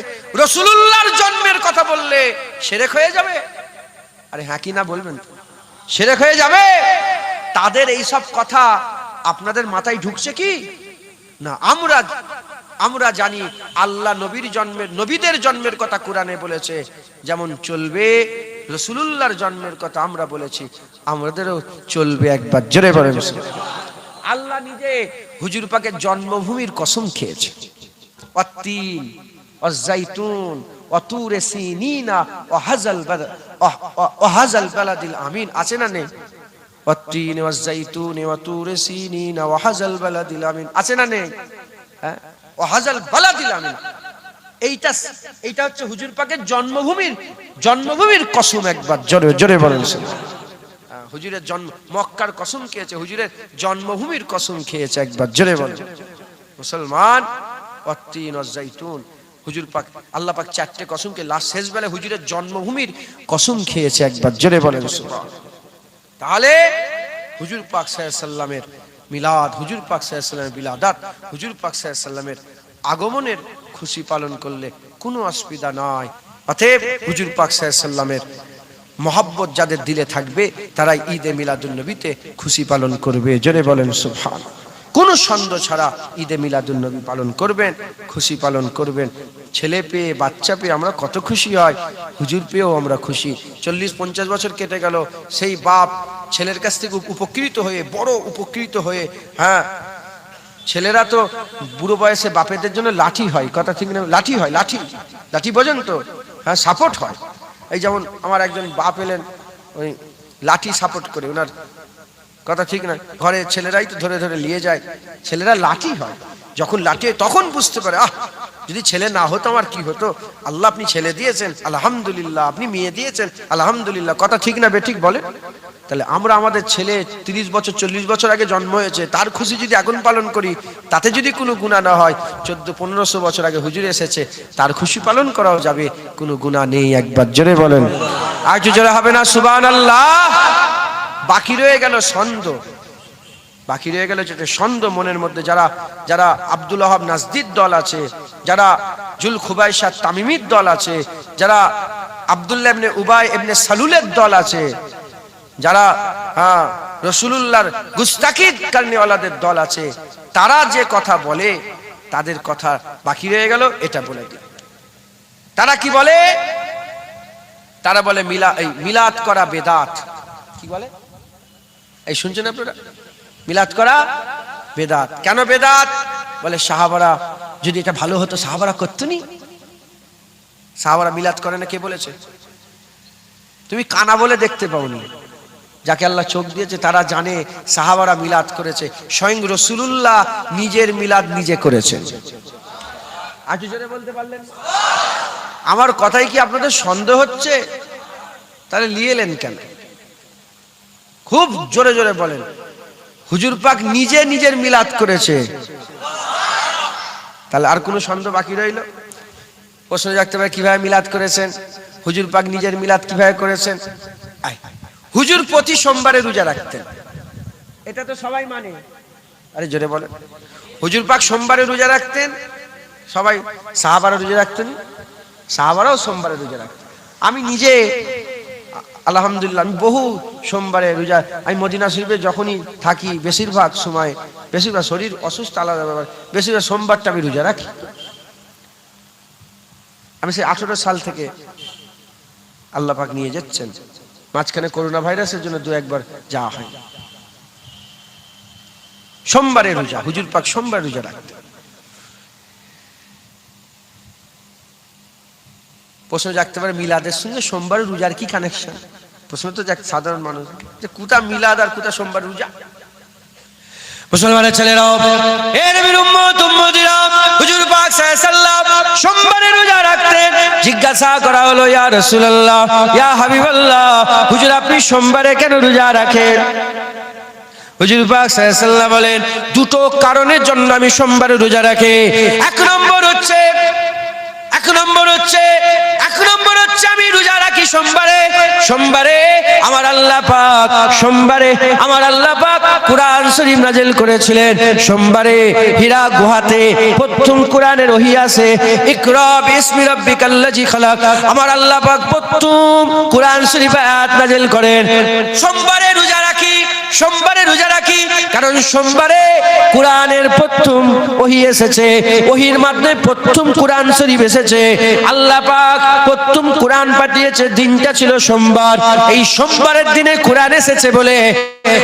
রাসূলুল্লাহর জন্মের কথা বললে শিরক হয়ে যাবে। আরে হ্যাঁ কি না বলবেন? শিরক হয়ে যাবে। তাদের এই সব কথা আপনাদের মাথায় ঢুকছে কি না? আমরা জানি আল্লাহ নবীর জন্মের, নবীদের জন্মের কথা কুরআনে বলেছে, যেমন চলবে রাসূলুল্লাহর জন্মের কথা আমরা বলেছি, আমাদেরও চলবে। একবার জোরে বলেন। আল্লাহ নিজে হুজুর পাকের জন্মভূমির কসম খেয়েছে। ওয়াত্তিন ওয়াজ্জাইতুন ওয়াতুরে সিনিনা ওয়াহাজাল বালাদিল আমিন, আছে না নেই? ওয়াত্তিন ওয়াজ্জাইতুন ওয়াতুরে সিনিনা ওয়াহাজাল বালাদিল আমিন, আছে না নেই? হ্যাঁ, ওয়াহাজাল বালাদিল আমিন। এইটা হচ্ছে হুজুর পাকের জন্মভূমির কসম। একবার জোরে জোরে বলেন। হুজুরের জন্ম মক্কার কসম খেয়েছে, হুজুরের জন্মভূমির কসম খেয়েছে। একবার জোরে বলেন মুসলমান। ওয়াত্তিন ওয়াজ্জাইতুন, হুজুর পাক আল্লাহ পাক চারটে কসমকে লাস্ট শেষ বেলায় হুজুরের জন্মভূমির কসম খেয়েছে। একবার জোরে বলেন সুবহানাল্লাহ। তাহলে হুজুর পাক সাল্লাল্লাহু আলাইহি সাল্লামের মিলাদ, হুজুর পাক সাল্লাল্লাহু আলাইহি সাল্লামের বিলাদাত, হুজুর পাক সাল্লাল্লাহু আলাইহি সাল্লামের আগমনের খুশি পালন করলে কোনো অসুবিধা নাই। অতএব হুজুর পাক সাল্লাল্লাহু আলাইহি সাল্লামের মহব্বত যাদের দিলে থাকবে তারাই ঈদে মিলাদুন নবীতে খুশি পালন করবে। জোরে বলেন সুবহানাল্লাহ। কোন সন্দেহ ছাড়া ঈদে মিলাদুন নবী পালন করবেন, খুশি পালন করবেন। ছেলে পেয়ে বাচ্চা পেয়ে আমরা কত খুশি হয়, হুজুর পেয়েও আমরা খুশি। 40-50 বছর কেটে গেল, সেই বাপ ছেলের কাছ থেকে উপকৃত হয়ে, বড় উপকৃত হয়ে, হ্যাঁ ছেলেরা তো বুড়ো বয়সে বাপেদের জন্য লাঠি হয়, কথা ঠিক না? লাঠি হয়, লাঠি বোঝেন তো? হ্যাঁ, সাপোর্ট হয়। এই যেমন আমার একজন বাপ এলেন, ওই লাঠি সাপোর্ট করে, ওনার কথা ঠিক না? ঘরে ছেলেরাই তো ধরে ধরে নিয়ে যায়, ছেলেরা লাঠি হয়। যখন লাঠি হয় তখন বুঝতে পারে, যদি ছেলে না হতো আমার কি হতো। আল্লাহ আপনি ছেলে দিয়েছেন আলহামদুলিল্লাহ, আপনি মেয়ে দিয়েছেন আলহামদুলিল্লাহ, কথা ঠিক না বেঠিক বলে? তাহলে আমরা আমাদের ছেলে 30 বছর 40 বছর আগে জন্ম হয়েছে, তার খুশি যদি এখন পালন করি, তাতে যদি কোনো গুনাহ না হয়, 1400-1500 বছর আগে হুজুর এসেছে, তার খুশি পালন করাও যাবে, কোনো গুনাহ নেই। একবার জোরে বলেন, আর জোরে হবে না সুবহানাল্লাহ। বাকি রয়ে গেল সন্দেহ, বাকি রয়ে গেল যেটা সন্দেহ মনের মধ্যে। যারা আব্দুল ওয়াহাব নাজদির দল আছে, যারা জুল খুবাইশা তামিমির দল আছে, যারা আব্দুল্লাহ ইবনে উবাই ইবনে সালুলের দল আছে, যারা রাসূলুল্লাহর গুস্তাখি করনেওয়ালাদের দল আছে, তারা যে কথা বলে তাদের কথা বাকি রয়ে গেল। এটা বলে দিই, তারা কি বলে? তারা বলে মিলাদ করা বেদাত। কি বলে? এই শুনছেন আপনারা? মিলাদ করা বেদাত। কেন বেদাত? বলে সাহাবারা যদি এটা ভালো হতো সাহাবারা করতেনি। সাহাবারা মিলাদ করে না, কে বলেছে? তুমি কানা বলে দেখতে পাওনি, যাকে আল্লাহ চোখ দিয়েছে তারা জানে সাহাবারা মিলাদ করেছে। স্বয়ং রাসূলুল্লাহ নিজের মিলাদ নিজে করেছেন। আজ জোরে বলতে পারলেন? আমার কথাই কি আপনাদের সন্দেহ হচ্ছে? তাহলে নিয়ে এলেন কেন? খুব জোরে জোরে বলেন, হুজুর পাক নিজে নিজের মিলাদ করেছে। তাহলে আর কোনো সন্দেহ বাকি রইল? প্রশ্ন রাখতে পারে কিভাবে মিলাদ করেছেন, হুজুর পাক নিজের মিলাদ কিভাবে করেছেন? হুজুর প্রতি সোমবারে রোজা রাখতেন, এটা তো সবাই মানে। আরে জোরে বলেন, হুজুর পাক সোমবারে রোজা রাখতেন, সবাই। সাহাবারা রোজা রাখতেন, সাহাবারাও সোমবারে রোজা রাখতেন। আমি নিজে আলহামদুলিল্লাহ আমি বহু সোমবারে রোজা, আমি মদিনা শরীফে যখনই থাকি বেশিরভাগ সময়, বেশিরভাগ শরীর অসুস্থ আলাদা ব্যাপার, বেশিরভাগ সোমবারটা আমি রোজা রাখি। আমি সেই 18 সাল থেকে আল্লাহ পাক নিয়ে যাচ্ছেন, মাঝখানে করোনা ভাইরাসের জন্য 2-1 বার যাওয়া হয়। সোমবারে রোজা, হুজুর পাক সোমবার রোজা রাখতেন। প্রশ্ন জাগতে পারে মিলাদের সঙ্গে সোমবার রোজার কি কানেকশন? প্রশ্ন তো যাক সাধারণ মানুষ, যে কোথা মিলাদ আর কোথা সোমবার রোজা? মুসলমানের ছেলেরাও, এ নবীর উম্মত উম্মতিরা, হুজুর পাক সাল্লাল্লাহু আলাইহি সাল্লাম সোমবারে রোজা রাখতেন। জিজ্ঞাসা করা হলো, ইয়া রাসূলুল্লাহ, ইয়া হাবিবাল্লাহ, হুজুর আপনি সোমবারে কেন রোজা রাখেন? হুজুর পাক সাল্লাল্লাহু আলাইহি সাল্লাম বলেন, দুটো কারণের জন্য আমি সোমবারে রোজা রাখি। এক নম্বর হচ্ছে আমি রোজা রাখি সোমবারে আমার আল্লাহ পাক কুরআন শরীফ নাযিল করেছিলেন। সোমবারে হীরা গুহাতে প্রথম কোরআনের ওহী আছে, ইকরা বিসমি রাব্বিকাল্লাযী খালাক। আমার আল্লাহ পাক প্রথম কোরআন শরীফ আয়াত নাযিল করেন। সোমবারে রোজা রাখি, সোমবারে রোজা রাখি, কারণ সোমবারে কোরআনের প্রথম ওহী এসেছে, ওহীর মাধ্যমে প্রথম কোরআন শরীফ এসেছে। আল্লাহ পাক প্রথম কোরআন পাঠিয়েছে, দিনটা ছিল সোমবার। এই সোমবারের দিনে কোরআন এসেছে বলে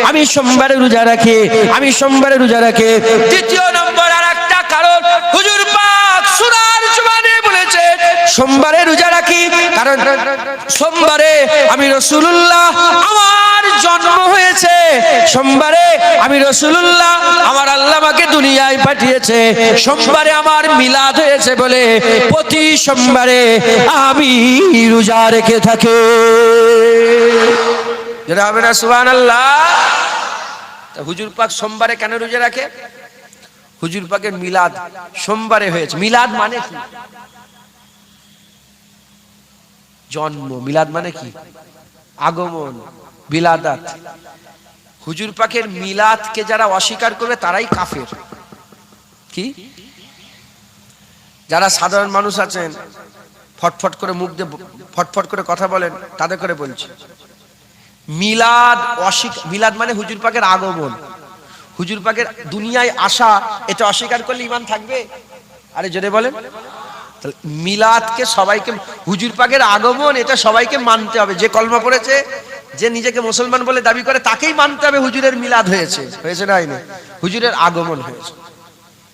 আমি সোমবারে রোজা রাখি, আমি সোমবারে রোজা রাখি। দ্বিতীয় নম্বর আর একটা কারণ, হুজুর পাক সূরার জবানে বলেছে সোমবারে রোজা রাখি, কারণ সোমবারে আমি রাসূলুল্লাহ আমার জন্ম হয়েছে, সোমবারে আমি রাসূলুল্লাহ আমার আল্লাহ আমাকে দুনিয়ায় পাঠিয়েছে, সোমবারে আমার মিলাদ হয়েছে বলে প্রতি সোমবারে আমি রোজা রেখে থাকি। যারা হবে না সুবহানাল্লাহ। তা হুজুর পাক সোমবারে কেন রোজা রাখে? হুজুর পাকের মিলাদ সোমবারে হয়েছে। মিলাদ মানে কি? জন্ম। মিলাদ মানে কি? আগমন, বিলাদাত। হুজুর পাকের মিলাদকে যারা অস্বীকার করবে তারাই কাফের। কি? যারা সাধারণ মানুষ আছেন, ফটফট করে মুখ দিয়ে ফটফট করে কথা বলেন, তাদের করে বলছি, মিলাদ মিলাদ মানে হুজুর পাকের আগমন, হুজুর পাকের দুনিয়ায় আসা, এটা অস্বীকার করলে ঈমান থাকবে? আরে জোরে বলেন। মিলাদকে সবাইকে, হুজুর পাকের আগমন এটা সবাইকে মানতে হবে। যে কলমা পড়েছে, যে নিজেকে মুসলমান বলে দাবি করে, তাকেই মানতে হবে হুজুরের মিলাদ হয়েছে। হয়েছে না হয়নি? হুজুরের আগমন হয়েছে।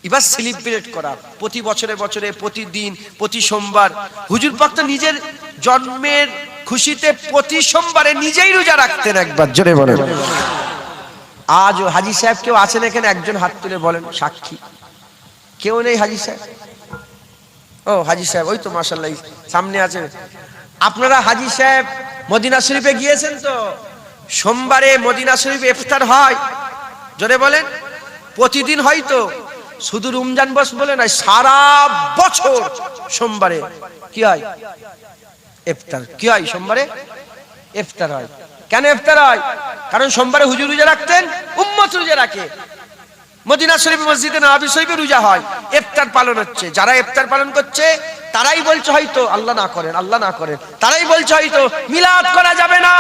এবার সেলিব্রেট করা প্রতি বছরে বছরে, প্রতিদিন, প্রতি সোমবার। হুজুর পাক তো নিজের জন্মের খুশিতে প্রতি সোমবারে নিজেই রোজা রাখতেন। একবার জোরে বলেন। আজও হাজী সাহেব কেউ আছেন এখানে? একজন হাত তুলে বলেন, সাক্ষী। কেউ নেই হাজী সাহেব? ও হাজী সাহেব, ওই তো মাশাআল্লাহ সামনে আছে। আপনারা হাজী সাহেব মদিনা শরীফে গিয়েছেন তো? সোমবারে মদিনা শরীফে ইফতার হয়, জোরে বলেন। প্রতিদিন হয় তো, শুধু রমজান মাস বলে নয়, সারা বছর সোমবারে কি হয়? ইফতার। কি হয়? সোমবারে ইফতার হয়। কেন ইফতার হয়? কারণ সোমবারে হুজুর রোজা রাখতেন, উম্মত রোজা রাখে। মদিনা শরীফ মসজিদে নববী শরীফে রোজা হয়, ইফতার পালন হচ্ছে। যারা ইফতার পালন করছে তারাই বলছে হয়তো, আল্লাহ না করেন, আল্লাহ না করেন, তারাই বলছে হয়তো মিলাদ করা যাবে না,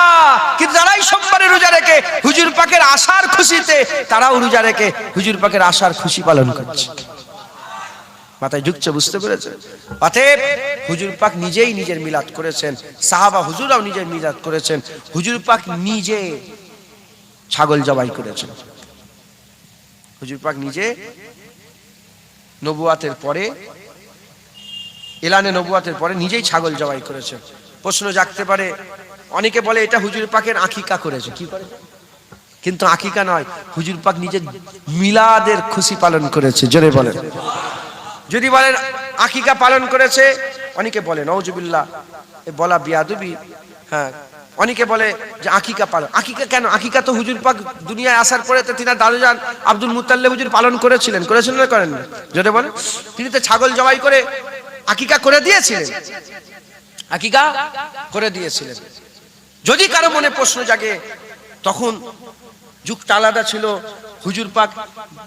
কিন্তু যারাই সোমবারে রোজা রেখে হুজুর পাকের আসার খুশিতে, তারাও রোজা রেখে হুজুর পাকের আসার খুশি পালন করছে। মাথায় ঢুকছে? বুঝতে পেরেছেন? অতএব হুজুর পাক নিজেই নিজের মিলাদ করেছেন, সাহাবা হুজুরাও নিজের মিলাদ করেছেন। হুজুর পাক নিজে ছাগল জবাই করেছেন। হুজুর পাক নিজে নবুয়াতের পরে, এলানে নবুয়াতের পরে নিজেই ছাগল জবাই করেছেন। প্রশ্ন জাগতে পারে, অনেকে বলে এটা হুজুর পাকের আকিকা করেছে। কি করে? কিন্তু আকিকা নয়, হুজুর পাক নিজের মিলাদের খুশি পালন করেছে। জোরে বলেন। যদি বলেন আকিকা পালন করেছে, অনেকে বলে নাউজুবিল্লাহ, এ বলা বিয়াদবি। হ্যাঁ, অনেকে বলে যে আকিকা পালন। আকিকা কেন? আকিকা তো হুজুর পাক দুনিয়ায় আসার পরে তো তিনার দাদুজান আব্দুল মুত্তালিব হুজুর পালন করেছিলেন। করেছিলেন না করেন? জোরে বলেন। তিনি তো ছাগল জবাই করে আকিকা করে দিয়েছিলেন, আকিকা করে দিয়েছিলেন। যদি কারো মনে প্রশ্ন জাগে, তখন যুগটা আলাদা ছিল। হুজুর পাক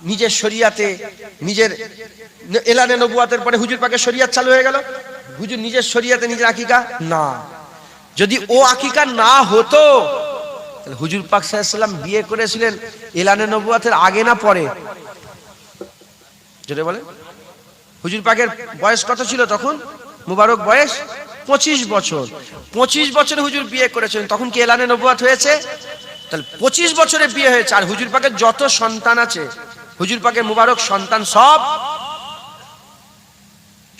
নিজের শরিয়াতে, নিজের এলানে নবুয়াতের পরে হুজুর পাকের শরিয়াত চালু হয়ে গেল, হুজুর নিজের শরিয়াতে নিজের আকিকা না। যদি ও আকিকা না হতো, তাহলে হুজুর পাক সাল্লাল্লাহু আলাইহি ওয়াসাল্লাম বিয়ে করেছিলেন এলানে নবুয়াতের আগে না পরে? যদি বলেন, হুজুর পাকের বয়স কত ছিল তখন? মুবারক বয়স 25 বছর। 25 বছরে হুজুর বিয়ে করেছেন, তখন কি এলানে নবুয়াত হয়েছে? তাহলে 25 বছরে বিয়ে হয়েছে। আর হুজুর পাকের যত সন্তান আছে, হুজুর পাকের মুবারক সন্তান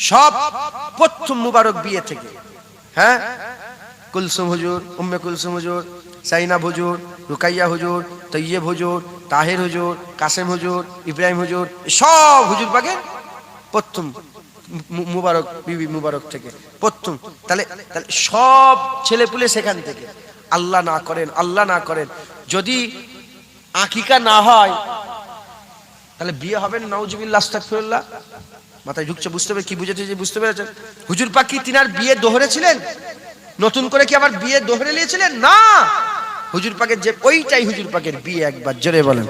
সব প্রথম মুবারক বিয়ে থেকে। হ্যাঁ, কুলসুম হুজুর, উম্মে কুলসুম হুজুর, সাইনাব হুজুর, রুকাইয়া হুজুর, তৈয়ব হুজুর, তাহের হুজুর, কাসেম হুজুর, ইব্রাহিম হুজুর, সব হুজুর পাকের প্রথম মুবারক বিবি মুবারক থেকে প্রথম। তাহলে সব ছেলেপুলে সেখান থেকে। আল্লাহ না করেন, আল্লাহ না করেন, যদি আকিকা না হয় তাহলে বিয়ে হবে না। নাউজুবিল্লাহ, আস্তাগফিরুল্লাহ। মাথায় ঢুকছে? বুঝতে হবে কি বুঝেছে? যে বুঝতে পেরেছেন? হুজুর পাক কি তিনার বিয়ে দোহরেছিলেন? নতুন করে কি আবার বিয়ে দোহরে নিয়েছিলেন? না, হুজুর পাকের যে ওইটাই হুজুর পাকের বিয়ে। একবার জোরে বলেন।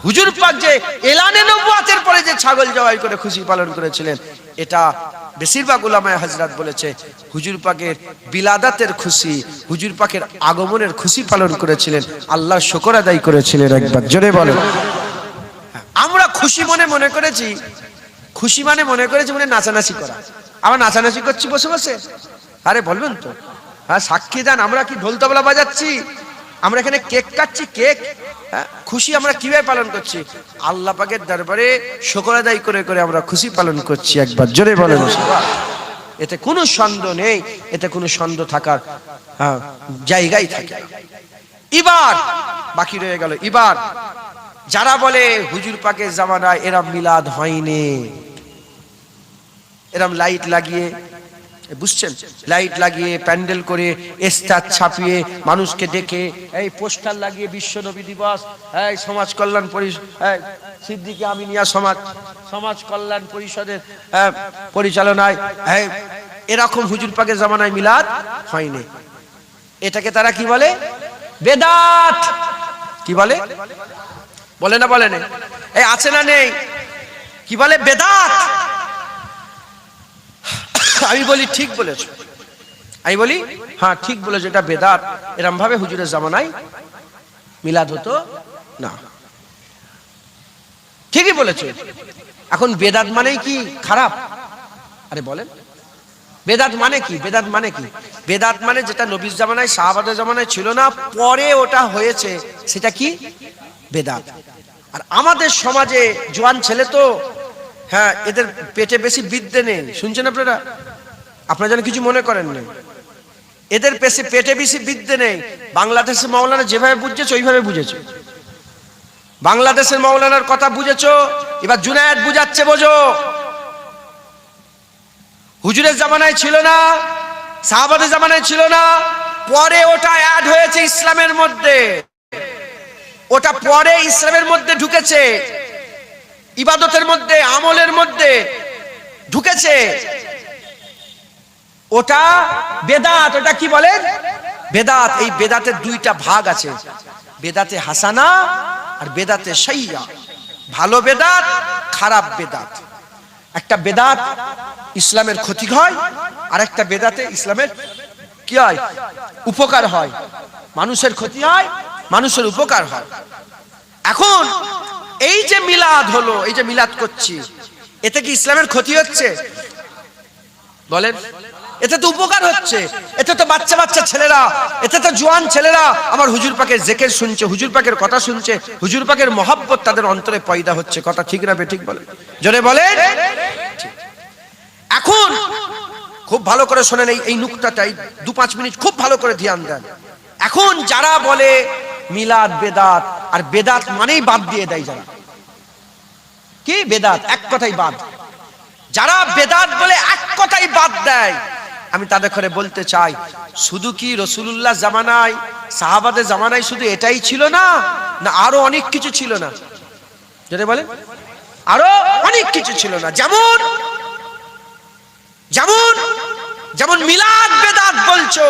হুজুর পাক যে এলানে নবুয়াতের পরে যে ছাগল জবাই করে খুশি পালন করেছিলেন, এটা বেশিরভাগ উলামায়ে হযরত বলেছে হুজুর পাকের বিলাদাতের খুশি, হুজুর পাকের আগমনের খুশি পালন করেছিলেন, আল্লাহর শুকর আদায় করেছিলেন। একবার জোরে বলেন। আমরা খুশি মনে করেছি, খুশি মনে করেছি মানে নাচানাচি করা। আমরা নাচানাচি করছি বসে বসে? আরে বলবেন তো, হ্যাঁ সাক্ষী দেন, আমরা কি ঢোল তবলা বাজাচ্ছি? আমরা এখানে কেক কাটছি, কেক। খুশি আমরা কিভাবে পালন করছি? আল্লাহ পাকের দরবারে শুকর আদায় করে করে আমরা খুশি পালন করছি। একবার জোরে বলেন। এতে কোনো সন্দেহ নেই, এতে কোনো সন্দেহ থাকার জায়গায় থাকে। এবার বাকি রয়ে গেল, এবার যারা বলে হুজুর পাকের জামানায় এরম মিলাদ হয়নি, এরম লাইট লাগিয়ে, বুঝছেন, লাইট লাগিয়ে প্যান্ডেল করে ইস্তার ছাপিয়ে মানুষকে ডেকে এই পোস্টার লাগিয়ে বিশ্ব নবী দিবস, এই সমাজ কল্যাণ পরিষদ, সিদ্দিকী আমিনিয়া সমাজ কল্যাণ পরিষদের পরিচালনায় এরকম হুজুর পাকের জামানায় মিলাদ হয়নি। এটাকে তারা কি বলে? বেদাত। কি বলে? বলে না বলে না? এই আছে না নেই? কি বলে? বেদাত। আমি বলি ঠিক বলেছো, আমি বলি হ্যাঁ ঠিক বলেছো, এটা বেদাত। এরকম ভাবে হুজুরের জামানায় মিলাদ হতো না। ঠিকই বলেছো। এখন বেদাত মানে কি খারাপ? আরে বলেন, বেদাত মানে কি? বেদাত মানে কি? বেদাত মানে যেটা নবীর জামানায় সাহাবাদের জামানায় ছিল না, পরে ওটা হয়েছে, সেটা কি? বেদাত। আর আমাদের সমাজে জোয়ান ছেলে তো, হ্যাঁ এদের পেটে বেশি বিদ্যে নেই, শুনছেন আপনারা? আপনারা যেন কিছু মনে করেন না, এদের পেটে বেশি বিদ্যে নেই। বাংলাদেশের মাওলানা যেভাবে বুঝেছে ওইভাবে বুঝেছে। বাংলাদেশের মাওলানার কথা বুঝেছো, এবার জুনায়েদ বুঝাচ্ছে, বোঝো। হুজুরের জামানায় ছিল না, সাহাবাদের জামানায় ছিল না, পরে ওটা অ্যাড হয়েছে ইসলামের মধ্যে, ওটা পরে ইসলামের মধ্যে ঢুকেছে, ইবাদতের মধ্যে, আমলের মধ্যে ঢুকেছে। ওটা বেদাত। ওটা কি বলেন? বেদাত। এই বেদাতের দুইটা ভাগ আছে, বেদাতে হাসানা আর বেদাতে সাইয়্যা। ভালো বেদাত, খারাপ বেদাত। একটা বেদাত ইসলামের ক্ষতি হয়, আর একটা বেদাতে ইসলামের কি হয়? উপকার হয়। মানুষের ক্ষতি হয়, মানুষের উপকার হয়। এখন এই যে মিলাদ হলো, এই যে মিলাদ করছি, এতে কি ইসলামের ক্ষতি হচ্ছে? বলেন। এতে তো উপকার হচ্ছে। এতে তো বাচ্চা বাচ্চা ছেলেরা, এতে তো জোয়ান ছেলেরা আমার হুজুর পাকের জিকির শুনছে, হুজুর পাকের কথা শুনছে, হুজুর পাকের মহব্বত তাদের অন্তরে পয়দা হচ্ছে। কথা ঠিক না বেঠিক বলেন? জোরে বলেন। এখন খুব ভালো করে শোনেন এই নুকতাটাই, 2-5 মিনিট খুব ভালো করে ধ্যান দেন। এখন যারা বলে মিলাদ বেদাত, আর বেদাত মানেই বাদ দিয়ে দেয়, যারা কি বেদাত এক কথাই বাদ, যারা বেদাত বলে এক কথাই বাদ দেয়, আমি তাদের করে বলতে চাই, শুধু কি রাসূলুল্লাহ জামানায়, সাহাবাদের জামানায় শুধু এটাই ছিল না, না আরো অনেক কিছু ছিল না? যেটা বলেন আরো অনেক কিছু ছিল না। যেমন যেমন যেমন মিলাদ বেদাত বলছো,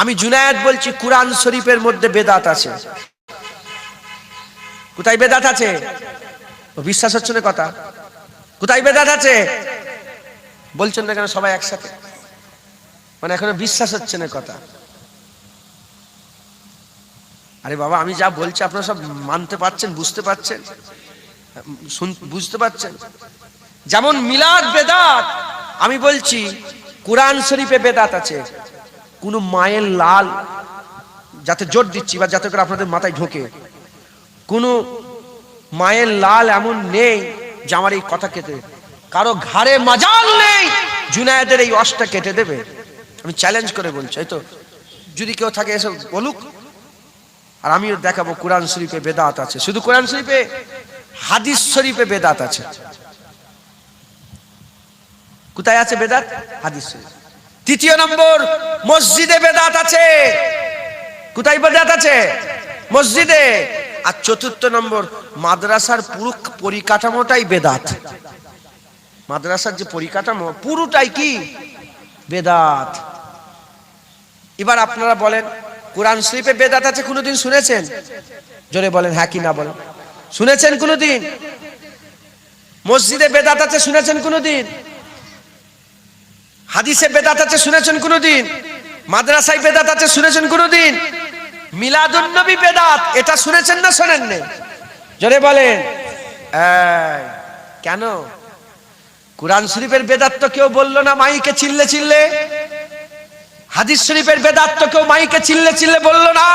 আমি জুনায়েদ বলছি কুরআন শরীফের মধ্যে বেদাত আছে। কোথায় বেদাত আছে? বিশ্বাস হচ্ছে না কথা? কোথায় বেদাত আছে বলছেন না কেন সবাই একসাথে? মানে এখনো বিশ্বাস হচ্ছে না কথা? আরে বাবা, আমি যা বলছি আপনারা সব মানতে পারছেন, বুঝতে পারছেন, বুঝতে পারছেন? যেমন মিলাদ বেদাত, আমি বলছি কুরআন শরীফে বেদাত আছে। কোন মায়ের লাল, যাতে জোর দিচ্ছি বা যাতে করে আপনাদের মাথায় ঢোকে, কোন মায়ের লাল এমন নেই যে আমার এই কথা কেটে, কারো ঘাড়ে মাজাল নেই জুনায়েদের এই অশটা কেটে দেবে। আমি চ্যালেঞ্জ করে বলছি, এই তো যদি কেউ থাকে এসে বলুক, আর আমিও দেখাবো কুরআন শরীফে বেদাত আছে। শুধু কুরআন শরীফে, হাদিস শরীফে বেদাত আছে। কোথায় আছে বেদাত? হাদিস শরীফ। তৃতীয় নম্বর, মসজিদে বেদাত আছে। কোথায় বেদাত আছে? মসজিদে। আর চতুর্থ নম্বর, মাদ্রাসার পুরো পরিকাঠামোটাই বেদাত। মাদ্রাসার যে পরিকাঠামো পুরোটাই কি বেদাত। এবার আপনারা বলেন, কোরআন শরীফে বেদাত আছে কোনোদিন শুনেছেন? জোরে বলেন হ্যাঁ কি না বলেন। শুনেছেন কোনদিন? মসজিদে বেদাত আছে শুনেছেন কোনদিন? হাদিসে বেদাত আছে শুনেছেন কোনদিন? মাদ্রাসায় বেদাত আছে শুনেছেন কোনদিন? মিলাদুন নবী বেদাত, এটা শুনেছেন না শোনেননি? জোরে বলেন। কেন? কুরআন শরীফের বেদাত তো কেউ বললো না মাইকে চিল্লে চিল্লে, হাদিস শরীফের বেদাত তো কেউ মাইকে চিল্লে চিল্লে বললো না,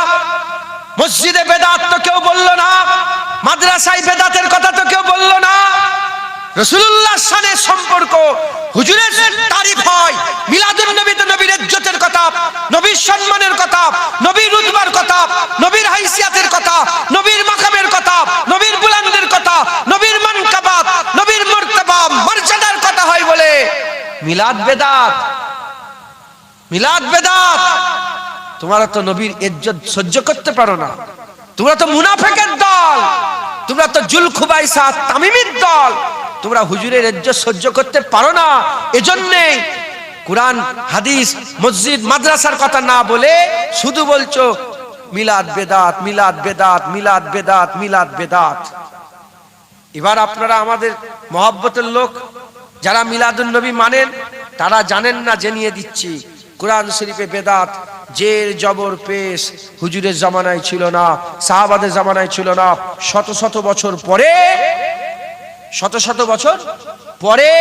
মসজিদে বেদাত তো কেউ বললো না, মাদ্রাসায় বেদাতের কথা তো কেউ বললো না। রাসূলুল্লাহর সাথে সম্পর্ক, হুজুরের তারিফ হয়, মিলাদুন নবীতে নবীর ইজ্জতের কথা, নবীর সম্মানের কথা, নবীর রুতবার কথা, নবীর হাইসিয়াতের কথা, নবীর মাকামের কথা, নবীর বুলন্দের কথা, নবীর মানকাবাত, নবীর মর্তবা মর্যাদার কথা হয় বলে মিলাদ বেদাত। মিলাদ বেদাত। তোমরা তো নবীর ইজ্জত সহ্য করতে পারো না, তোমরা তো মুনাফিকের দল, তোমরা তো জুলখুবাইসা তামিমির দল, তোমরা হুজুরের ইজ্জত সহ্য করতে পারো না। এজন্যই কুরআন হাদিস মসজিদ মাদ্রাসার কথা না বলে শুধু বলছো মিলাদ বেদাত, মিলাদ বেদাত, মিলাদ বেদাত, মিলাদ বেদাত। এবার আপনারা আমাদের মহব্বতের লোক যারা মিলাদুন নবী মানেন তারা জানেন না, জানিয়ে দিচ্ছি, কুরআন শরীফে বেদাত জের জবর পেশ হুজুরের জামানায় ছিল না, সাহাবাদের জামানায় ছিল না। শত শত বছর পরে, শত শত বছর পরে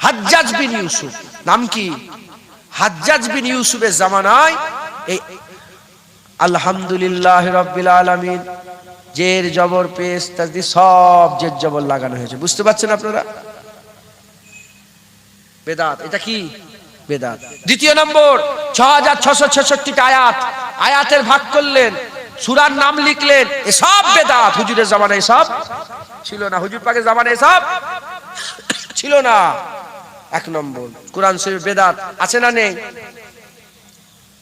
হাজ্জাজ বিন ইউসুফ, নাম কি? হাজ্জাজ বিন ইউসুফের জামানায় এই আলহামদুলিল্লাহ রাব্বিল আলামিন জের জবর পেশ তাসদিদ সব জের জবর লাগানো হয়েছে। বুঝতে পারছেন আপনারা? বেদাত। এটা কি? বেদাত। দ্বিতীয় নম্বর, 6666টা আয়াত, আয়াতের ভাগ করলেন, সূরার নাম লিখলেন, এসব বেদাত। হুজুরের জামানায় সব ছিল না, হুজুর পাকের জামানায় সব ছিল না। এক নম্বর, কুরআন শরীফ বেদাত আছে না নেই?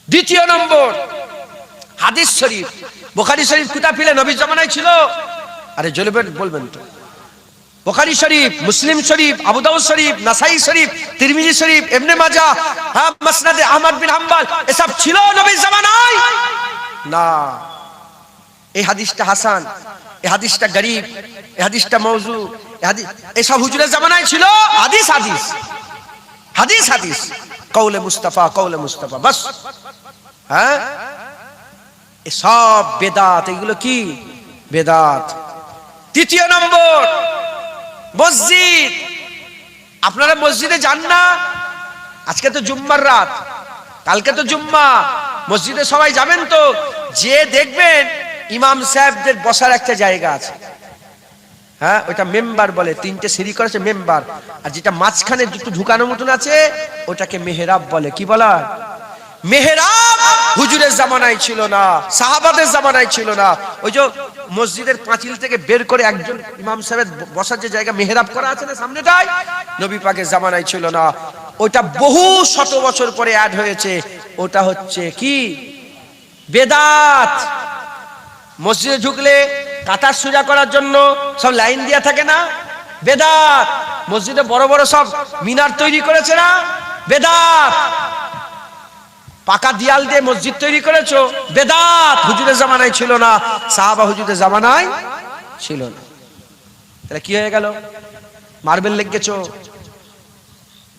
দ্বিতীয় নম্বর, হাদিস শরীফ, বুখারী শরীফ কোথা পেলে? নবীর জামানায় ছিল। আরে জ্বলবেন বলবেন তো। বুখারী শরীফ, মুসলিম শরীফ, আবু দাউদ শরীফ, নাসাই শরীফ, তিরমিজি শরীফ, ইবনে মাজাহ, মুসনাদে আহমদ বিন হাম্বল, এসব ছিল নবীর জামানায় না। এই হাদিসটা হাসান, এই হাদিসটা গরীব, এই হাদিসটা মাউযু, এসব হুজুরের জামানায় ছিল। হাদিস হাদিস হাদিস হাদিস, কওলে মুস্তাফা, কওলে মুস্তাফা, বাস। হ্যাঁ, এসব বেদাত। এগুলো কি? বেদাত। তৃতীয় নম্বর, মসজিদ। আপনারা মসজিদে যান না? আজকে তো জুম্মার রাত, কালকে তো জুম্মা, মসজিদে সবাই যাবেন তো? যে দেখবেন ইমাম সাহেবদের বসার একটা জায়গা আছে, হ্যাঁ, ওটা মেম্বার বলে, 3টে সিঁড়ি করেছে মেম্বার, আর যেটা মাঝখানে একটু ঢুকানো মতন আছে ওটাকে মেহরাব বলে। কি বলা? মেহরাব। হুজুরের জামানায় ছিল না, সাহাবাদের জামানায় ছিল না। ওই যে মসজিদের পাঁচিল থেকে বের করে একজন ইমাম সাহেবের বসার যে জায়গা মেহরাব করা আছে না সামনেটায়, নবী পাকের জামানায় ছিল না। ওটা বহু শত বছর পরে অ্যাড হয়েছে। ওটা হচ্ছে কি? বেদাত। মসজিদে ঢুকলে কাতার সোজা করার জন্য সব লাইন দেয়া থাকে না? বেদাত। মসজিদে বড় বড় সব মিনার তৈরি করেছে না? বেদাত। পাকা দেয়াল দিয়ে মসজিদ তৈরি করেছো? বেদাত। হুজুরের জামানায় ছিল না, সাহাবা হুজুরের জামানায় ছিল না। তাহলে কি হয়ে গেল? মার্বেল লেগেছো,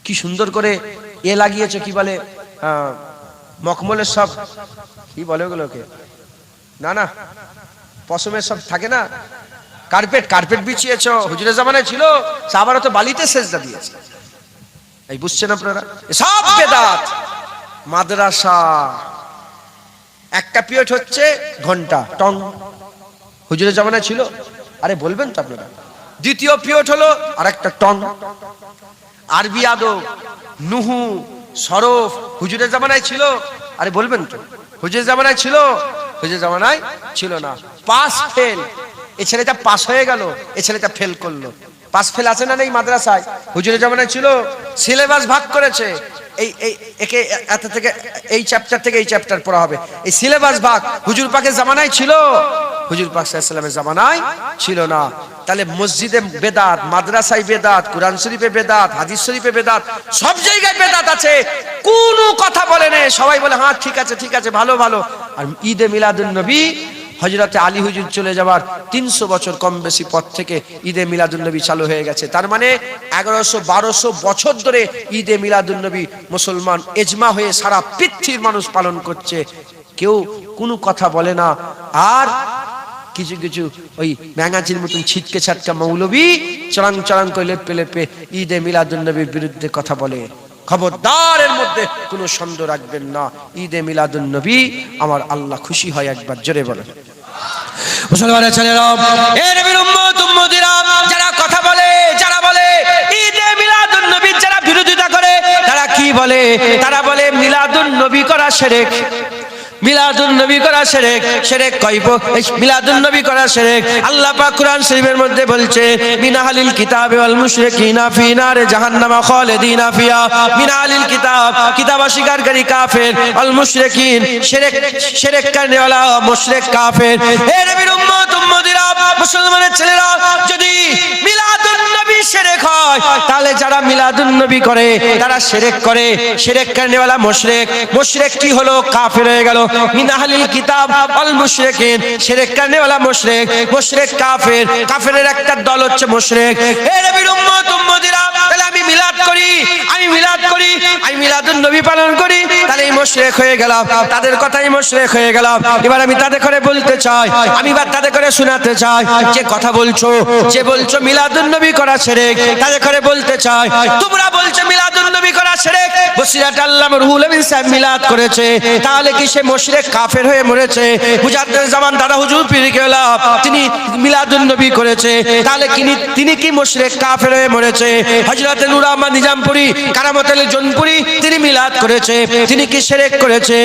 কি সুন্দর করে এ লাগিয়েছো, কি বলে মখমলের সব, কি বলে ওগুলোকে, না না পশমের সব থাকে না, কার্পেট, কার্পেট বিছিয়েছো। হুজুরের জামানায় ছিল, সাহাবারা তো বালিতে সেজদা দিয়েছে। এই বুঝছেন আপনারা? সব বেদাত। মাদ্রাসা, একটা পিরিয়ড হচ্ছে ঘন্টা টং, হুজুরের জামানায় ছিল? আরে বলবেন তো আপনারা। দ্বিতীয় পিরিয়ড হলো আরেকটা টং, আরবি আদব, নুহু, সরফ, হুজুরের জামানায় ছিল? আরে বলবেন তো। হুজুরের জামানায় ছিল? হুজুরের জামানায় ছিল না। পাস ফেল, এই ছেলেটা পাস হয়ে গেল, এই ছেলেটা ফেল করলো। পাস ফেল আছে না নেই মাদ্রাসায়? হুজুরের জামানায় ছিল। সিলেবাস ভাগ করেছে, এই একে এত থেকে এই চ্যাপ্টার থেকে এই চ্যাপ্টার পড়া হবে, এই সিলেবাস ভাগ। হুজুর পাকের জামানায় ছিল? হুজুর পাক সাল্লাল্লাহু আলাইহি ওয়াসাল্লামের জামানায় ছিল না। তাহলে মসজিদে বেদাত, মাদ্রাসায় বেদাত, কুরআন শরীফে বেদাত, হাদিস শরীফে বেদাত, সব জায়গায় বেদাত আছে। কোনো কথা বলে না, সবাই বলে হ্যাঁ ঠিক আছে ঠিক আছে, ভালো ভালো। আর ঈদে মিলাদুন নবী হযরতে আলী হুজুর চলে যাওয়ার 300 বছর কম বেশি পর থেকে ঈদে মিলাদুন্নবী চালু হয়ে গেছে। তার মানে 1100-1200 বছর ধরে ঈদে মিলাদুন্নবী মুসলমান এজমা হয়ে সারা পৃথিবীর মানুষ পালন করছে, কেউ কোনো কথা বলে না। আর কিছু কিছু ওই ম্যাগাজিনের মতন ছিটকে ছাটকা মৌলবী চড়াং চড়াং করে লেপে লেপে ঈদে মিলাদুন্নবীর বিরুদ্ধে কথা বলে। খবরদার, এর মধ্যে কোনো সন্দেহ রাখবেন না। ঈদে মিলাদুন্নবী আমার আল্লাহ খুশি হয়, একবার জোরে বলেন। মুসলমানের ছেলেরা, এ নবীর উম্মত উম্মতিরা, যারা কথা বলে, যারা বলে ঈদে মিলাদুন্নবীর যারা বিরোধিতা করে, তারা কি বলে? তারা বলে মিলাদুন্নবী করা শিরক, মিলাদুন্নবী করা শিরক। শিরক কইব মিলাদুন্নবী করা শিরক। আল্লাহ পাক কুরআন শরীফের মধ্যে বলছে মিনাহালিল কিতাবে ওয়াল মুশরিকিনা ফি নারে জাহান্নাম খালিদিনা ফিহা। মিনাহালিল কিতাব, কিতাব অস্বীকারী কাফের, ওয়াল মুশরিকিন শিরক, শিরক করনে वाला মুশরিক কাফের। হে নবীর উম্মত উম্মতিরা, মুসলমানের ছেলেরা, যদি মিলাদুন্নবী শিরক হয় তাহলে যারা মিলাদুন্নবী করে তারা শিরক করে। শিরক করনে वाला মুশরিক, মুশরিক কি হলো? কাফের হয়ে গেল। মিন আহলিল কিতাব ওয়াল মুশরিকিন, শিরক করনে वाला মুশরিক, মুশরিক কাফের, কাফেরের একটা দল হচ্ছে মুশরিক। হে নবীর উম্মত উম্মতিরা, তাহলে আমি মিলাদ করি, আমি মিলাদ করি, আমি মিলাদুন্নবী পালন করি, তাহলে এই মুশরিক হয়ে গেলাম, তাদের কথাই মুশরিক হয়ে গেলাম। এবার আমি তাদের করে বলতে চাই, আমি এবার তাদের করে শোনাতে চাই, যে কথা বলছো, যে বলছো মিলাদুন্নবী করা শিরক, তাদের করে বলতে চাই, তোমরা বলছো মিলাদুন্নবী করা শিরক, বসিরাত আল্লামা রুহুল আমিন সাহেব মিলাদ করেছে, তাহলে কি সে মুশরিক কাফের হয়ে মরেছে? মুজাদ্দিদ জামান দাদা হুজুর পীর কেবলা তিনি মিলাদুন্নবী করেছে, তাহলে তিনি কি মুশরিক কাফের হয়ে মরেছে? হযরত নূর আহমদ নিজামপুরী, কারামত আলী জৌনপুরী তিনি মিলাদ করেছে, তিনি কি শিরক করেছে?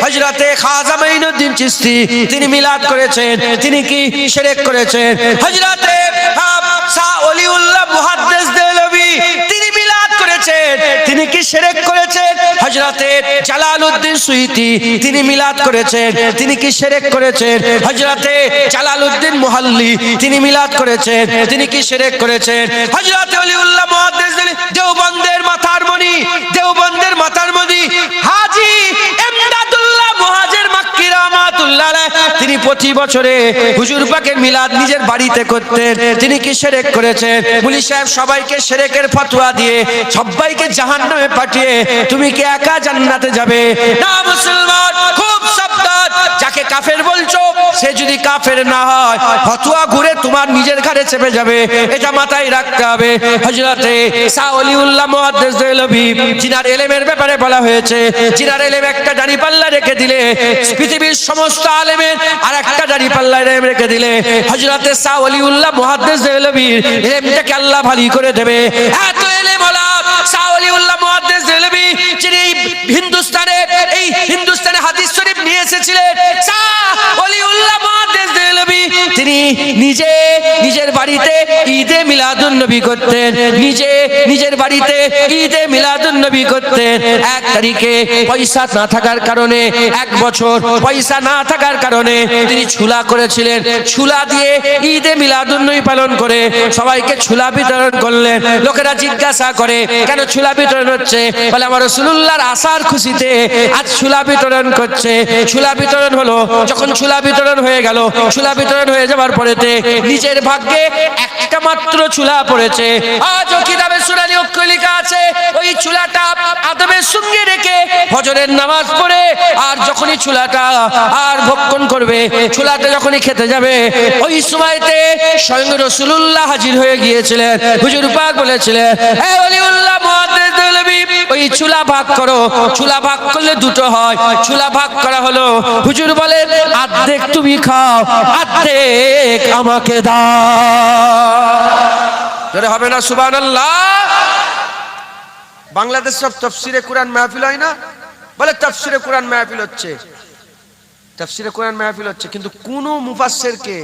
হযরতে খাজা মাইনুদ্দিন চিশতি তিনি মিলাদ করেছেন, তিনি কি শিরক করেছেন? হযরতে শাহ ওলিউল্লাহ মুহাদ্দিস দেহলভী তিনি মিলাদ করেছেন, তিনি কি শিরক করেছেন? হযরতে জালালউদ্দিন সুয়ুতী তিনি মিলাদ করেছেন, তিনি কি শিরক করেছেন? হযরতে জালালউদ্দিন মুহাল্লি তিনি মিলাদ করেছেন, তিনি কি শিরক করেছেন? হযরতে ওলিউল্লাহ মুহাদ্দিস দেওবন্দের মাথার মণি, দেওবন্দের মাথার মণি হাজী ইমদাদুল্লাহ মুহাজির মাক্কি রাহমাতুল্লাহ আলাইহি তিনি প্রতি বছরে হুজুর পাকের মিলাদ নিজের বাড়িতে করতেন, তিনি কি শিরক করেছেন? মুলি সাহেব সবাইকে শিরকের ফতোয়া দিয়ে সবাইকে জাহান্নামে পাঠিয়ে তুমি কি একা জান্নাতে যাবে? না মুসলমান, খুব সাবধান, যাকে কাফের বলছো সে যদি কাফের না হয় ফতোয়া ঘুরে তোমার নিজের ঘাড়ে চেপে যাবে, এটা মাথায় রাখতে হবে। হযরতে শাহ ওলিউল্লাহ মুহাদ্দিস দেহলভী, জিনার ইলমের ব্যাপারে বলা হয়েছে, জিনার ইলম একটা দাড়িপাল্লা রেখে দিলে পৃথিবীর সমস্ত আলেমের আর একটা দাড়িপাল্লা রেখে দিলে হযরতে শাহ ওলিউল্লাহ মুহাদ্দিস দেহলভীর ইলমটাকে আল্লাহ ভারী করে দেবে। এত ইলম হলো শাহ ওলিউল্লাহ মুহাদ্দিস দেহলভী, যিনি হিন্দুস্তানে হাদিস শরীফ নিয়ে এসেছিলেন। শাহ ওলিউল্লাহ মুহাদ্দিস দেহলভী তিনি নিজের বাড়িতে ঈদে মিলাদুন্নবী করতেন, নিজের বাড়িতে ঈদে মিলাদুন্নবী করতেন। 1 তারিখে পয়সা না থাকার কারণে, 1 বছর পয়সা না থাকার কারণে তিনি ছুলা করেছিলেন। ছুলা দিয়ে ঈদে মিলাদুন্নবী পালন করে সবাইকে ছুলা বিতরণ করলেন। লোকেরা জিজ্ঞাসা করে কেন ছুলা বিতরণ হচ্ছে? বলে আমার রাসূলুল্লাহর আসার খুশিতে আজ ছুলা বিতরণ করছে। ছুলা বিতরণ হলো, যখন ছুলা বিতরণ হয়ে গেল, ছুলা বিতরণ হয়ে যাওয়ার পরেতে নিজের ভাগ্যে একটা মাত্র ছুলা পড়েছে। আজ কিতাবে সূরা অক্ষর লেখা আছে, ওই ছুলাটা আদবের সঙ্গে রেখে ফজরের নামাজ পড়ে আর যখনই ছুলাটা আর ভক্ষণ করবে, ছুলাটা যখনই খেতে যাবে, ওই সময়তে স্বয়ং রাসূলুল্লাহ হাজির হয়ে গিয়েছিলেন। হুজুর পাক বলেছিলেন, হে ওলিউল্লাহ মুহাদ্দিস দেহলভী, ওই ছুলা ভাগ করো। ছুলা ভাগ করলে দুটো হয়, ছুলা ভাগ করা হলো। হুজুর বলেন অর্ধেক তুমি খাও, অর্ধেক আমাকে দাও। জোরে হবে না সুবহানাল্লাহ? বাংলাদেশ সব তাফসীরে কুরআন মাহফিল হয় না? বলে তাফসীরে কুরআন মাহফিল হচ্ছে, তাফসীরে কুরআন মাহফিল হচ্ছে, কিন্তু কোন মুফাসসিরকে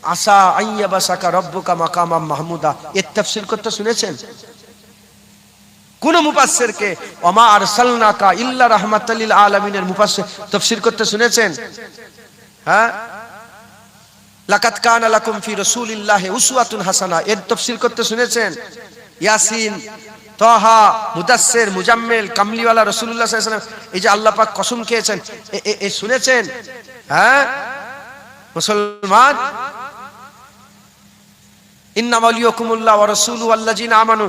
আসা আইয়াবাসাকা রব্বুকা মাকামাম মাহমুদা এর তাফসীর করতে শুনেছেন? কোন মুফাসসিরকে ওমা আরসালনাকা ইল্লা রাহমাতাল লিল আলামিনের মুফাসসির তাফসীর করতে শুনেছেন? হ্যাঁ, লাকাদ কানা লাকুম ফি রাসূলিল্লাহি উসওয়াতুন হাসানা এর তাফসীর করতে শুনেছেন? ইয়াসিন, তাহা, মুদাসসির, মুজাম্মিল, কামলিওয়ালা রাসূলুল্লাহ সাল্লাল্লাহু আলাইহি ওয়াসাল্লাম, এই যে আল্লাহ পাক কসম খেয়েছেন, এ শুনেছেন? হ্যাঁ মুসলমান, ইন্নামা ওয়ালিয়ুকুমুল্লাহ ওয়া রাসূলুহু ওয়াল্লাযিনা আমানু,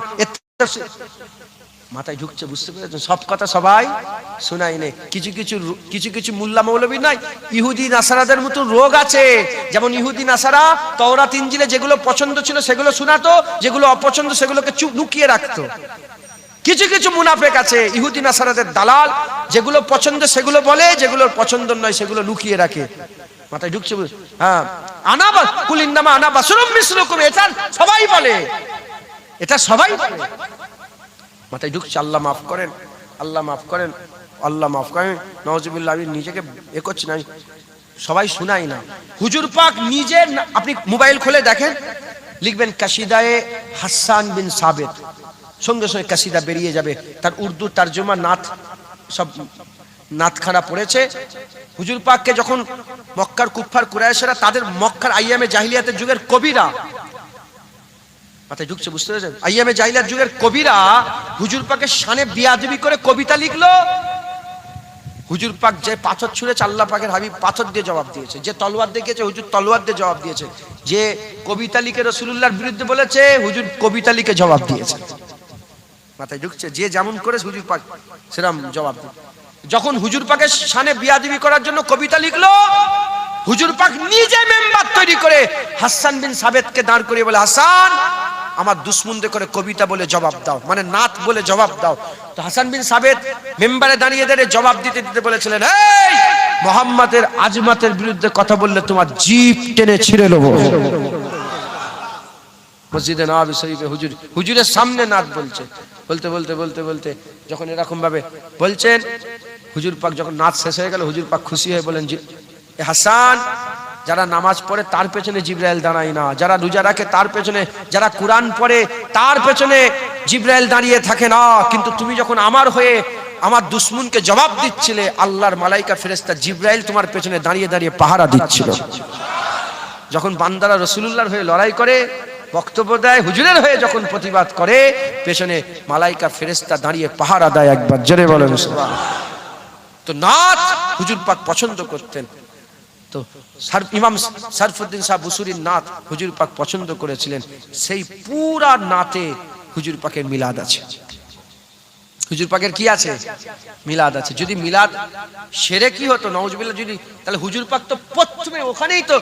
মাথায় ঢুকছে, বুঝতে পেরেছেন? সব কথা সবাই শোনাই নেই। কিছু কিছু মোল্লা মৌলবী নাই, ইহুদি নাসারাদের মতো রোগ আছে। যেমন ইহুদি নাসারা তাওরাত ইনজিলে যেগুলো পছন্দ ছিল সেগুলো শোনাতো, যেগুলো অপছন্দ সেগুলোকে চুপ লুকিয়ে রাখতো। কিছু মুনাফিক আছে ইহুদি নাসারাদের দালাল, যেগুলো পছন্দ সেগুলো বলে, যেগুলো পছন্দ নয় সেগুলো লুকিয়ে রাখে। মাথায় ঢুকছে? হ্যাঁ, কুল ইন্নামা আনা বাশারুম মিসলুকুম, এটা সবাই বলে, এটা সবাই বলে। মাথায় ঢুকছে? আল্লাহ মাফ করেন, আল্লাহ মাফ করেন, আল্লাহ মাফ করেন। নাউজুবিল্লাহ, আমি নিজেকে করছি না, সবাই শুনাই না। হুজুর পাক নিজে, আপনি মোবাইল খুলে দেখেন, লিখবেন কাসিদায়ে হাসান বিন সাবিত, সঙ্গে সঙ্গে কাসিদা বেরিয়ে যাবে। তার উর্দু তরজমা, নাত, সব নাতখানা পড়েছে। হুজুর পাককে যখন মক্কার কুফার কুরাইশরা, তাদের মক্কার আইয়ামে জাহিলিয়াতের যুগের কবিরা, মাথায় ঢুকছে? বুঝতে পেরেছেন? আইয়ামে জাহিলিয়াত যুগের কবিরা হুজুর পাকের শানে বিয়াদবি করে কবিতা লিখলো। হুজুর পাক যে পাথর ছুঁড়েছে, আল্লাহ পাকের হাবিব পাথর দিয়ে জবাব দিয়েছে। যে তলোয়ার দেখিয়েছে, হুজুর তলোয়ার দিয়ে জবাব দিয়েছে। যে কবিতা লিখে রাসূলুল্লাহর বিরুদ্ধে বলেছে, হুজুর কবিতা লিখে জবাব দিয়েছে। মাথায় ঢুকছে? যে যেমন করে হুজুর পাক সেরকম জবাব দিয়েছে। যখন হুজুর পাকের শানে বিয়াদবি করার জন্য কবিতা লিখলো, হুজুর পাক নিজে মেম্বার তৈরি করে হাসান বিন সাবিতকে দাঁড় করিয়ে বলে, হাসান, আমার দুশ্মনদের করে কবিতা বলে জবাব দাও, মানে নাত বলে জবাব দাও। তো হাসান বিন সাবিত মেম্বারে দাঁড়িয়ে দাঁড়িয়ে জবাব দিতে দিতে বলেছিলেন, এই মুহাম্মাদের আজমাতের বিরুদ্ধে কথা বললে তোমার জিভ টেনে ছিঁড়ে নেব। মসজিদে নববী শরীফে হুজুরের সামনে নাত বলছে। বলতে বলতে বলতে বলতে যখন এরকম ভাবে বলছেন, হুজুর পাক যখন নাত শেষ হয়ে গেল, হুজুর পাক খুশি হয়ে বলেন, হাসান, যারা নামাজ পড়ে তার পেছনে জিবরাইল দাঁড়ায় না, যারা রোজা রাখে তার পেছনে, যারা কোরআন পড়ে তার পেছনে জিবরাইল দাঁড়িয়ে থাকে না, কিন্তু তুমি যখন আমার হয়ে আমার দুশমনকে জবাব দিচ্ছিলে, আল্লাহর মালাইকা ফেরেশতা জিবরাইল তোমার পেছনে দাঁড়িয়ে দাঁড়িয়ে পাহারা দিচ্ছিল। যখন বান্দারা রাসূলুল্লাহর হয়ে লড়াই করে, বক্তব্য দেয়, হুজুরের হয়ে যখন প্রতিবাদ করে, পেছনে মালাইকা ফেরেশতা দাঁড়িয়ে পাহারা দেয়। একবার জোরে বলেন সুবহানাল্লাহ। তো নাত হুজুর পাক পছন্দ করতেন। তো ইমাম শরফুদ্দিন সাহেব বুসুরির নাত হুজুর পাক পছন্দ করেছিলেন। সেই পুরা নাতে হুজুর পাকের মিলাদ আছে। হুজুর পাকের কি আছে? মিলাদ আছে। যদি মিলাদ শিরকি হতো, নাউজুবিল্লাহ, যদি, তাহলে হুজুর পাক তো প্রথমে ওখানেই তো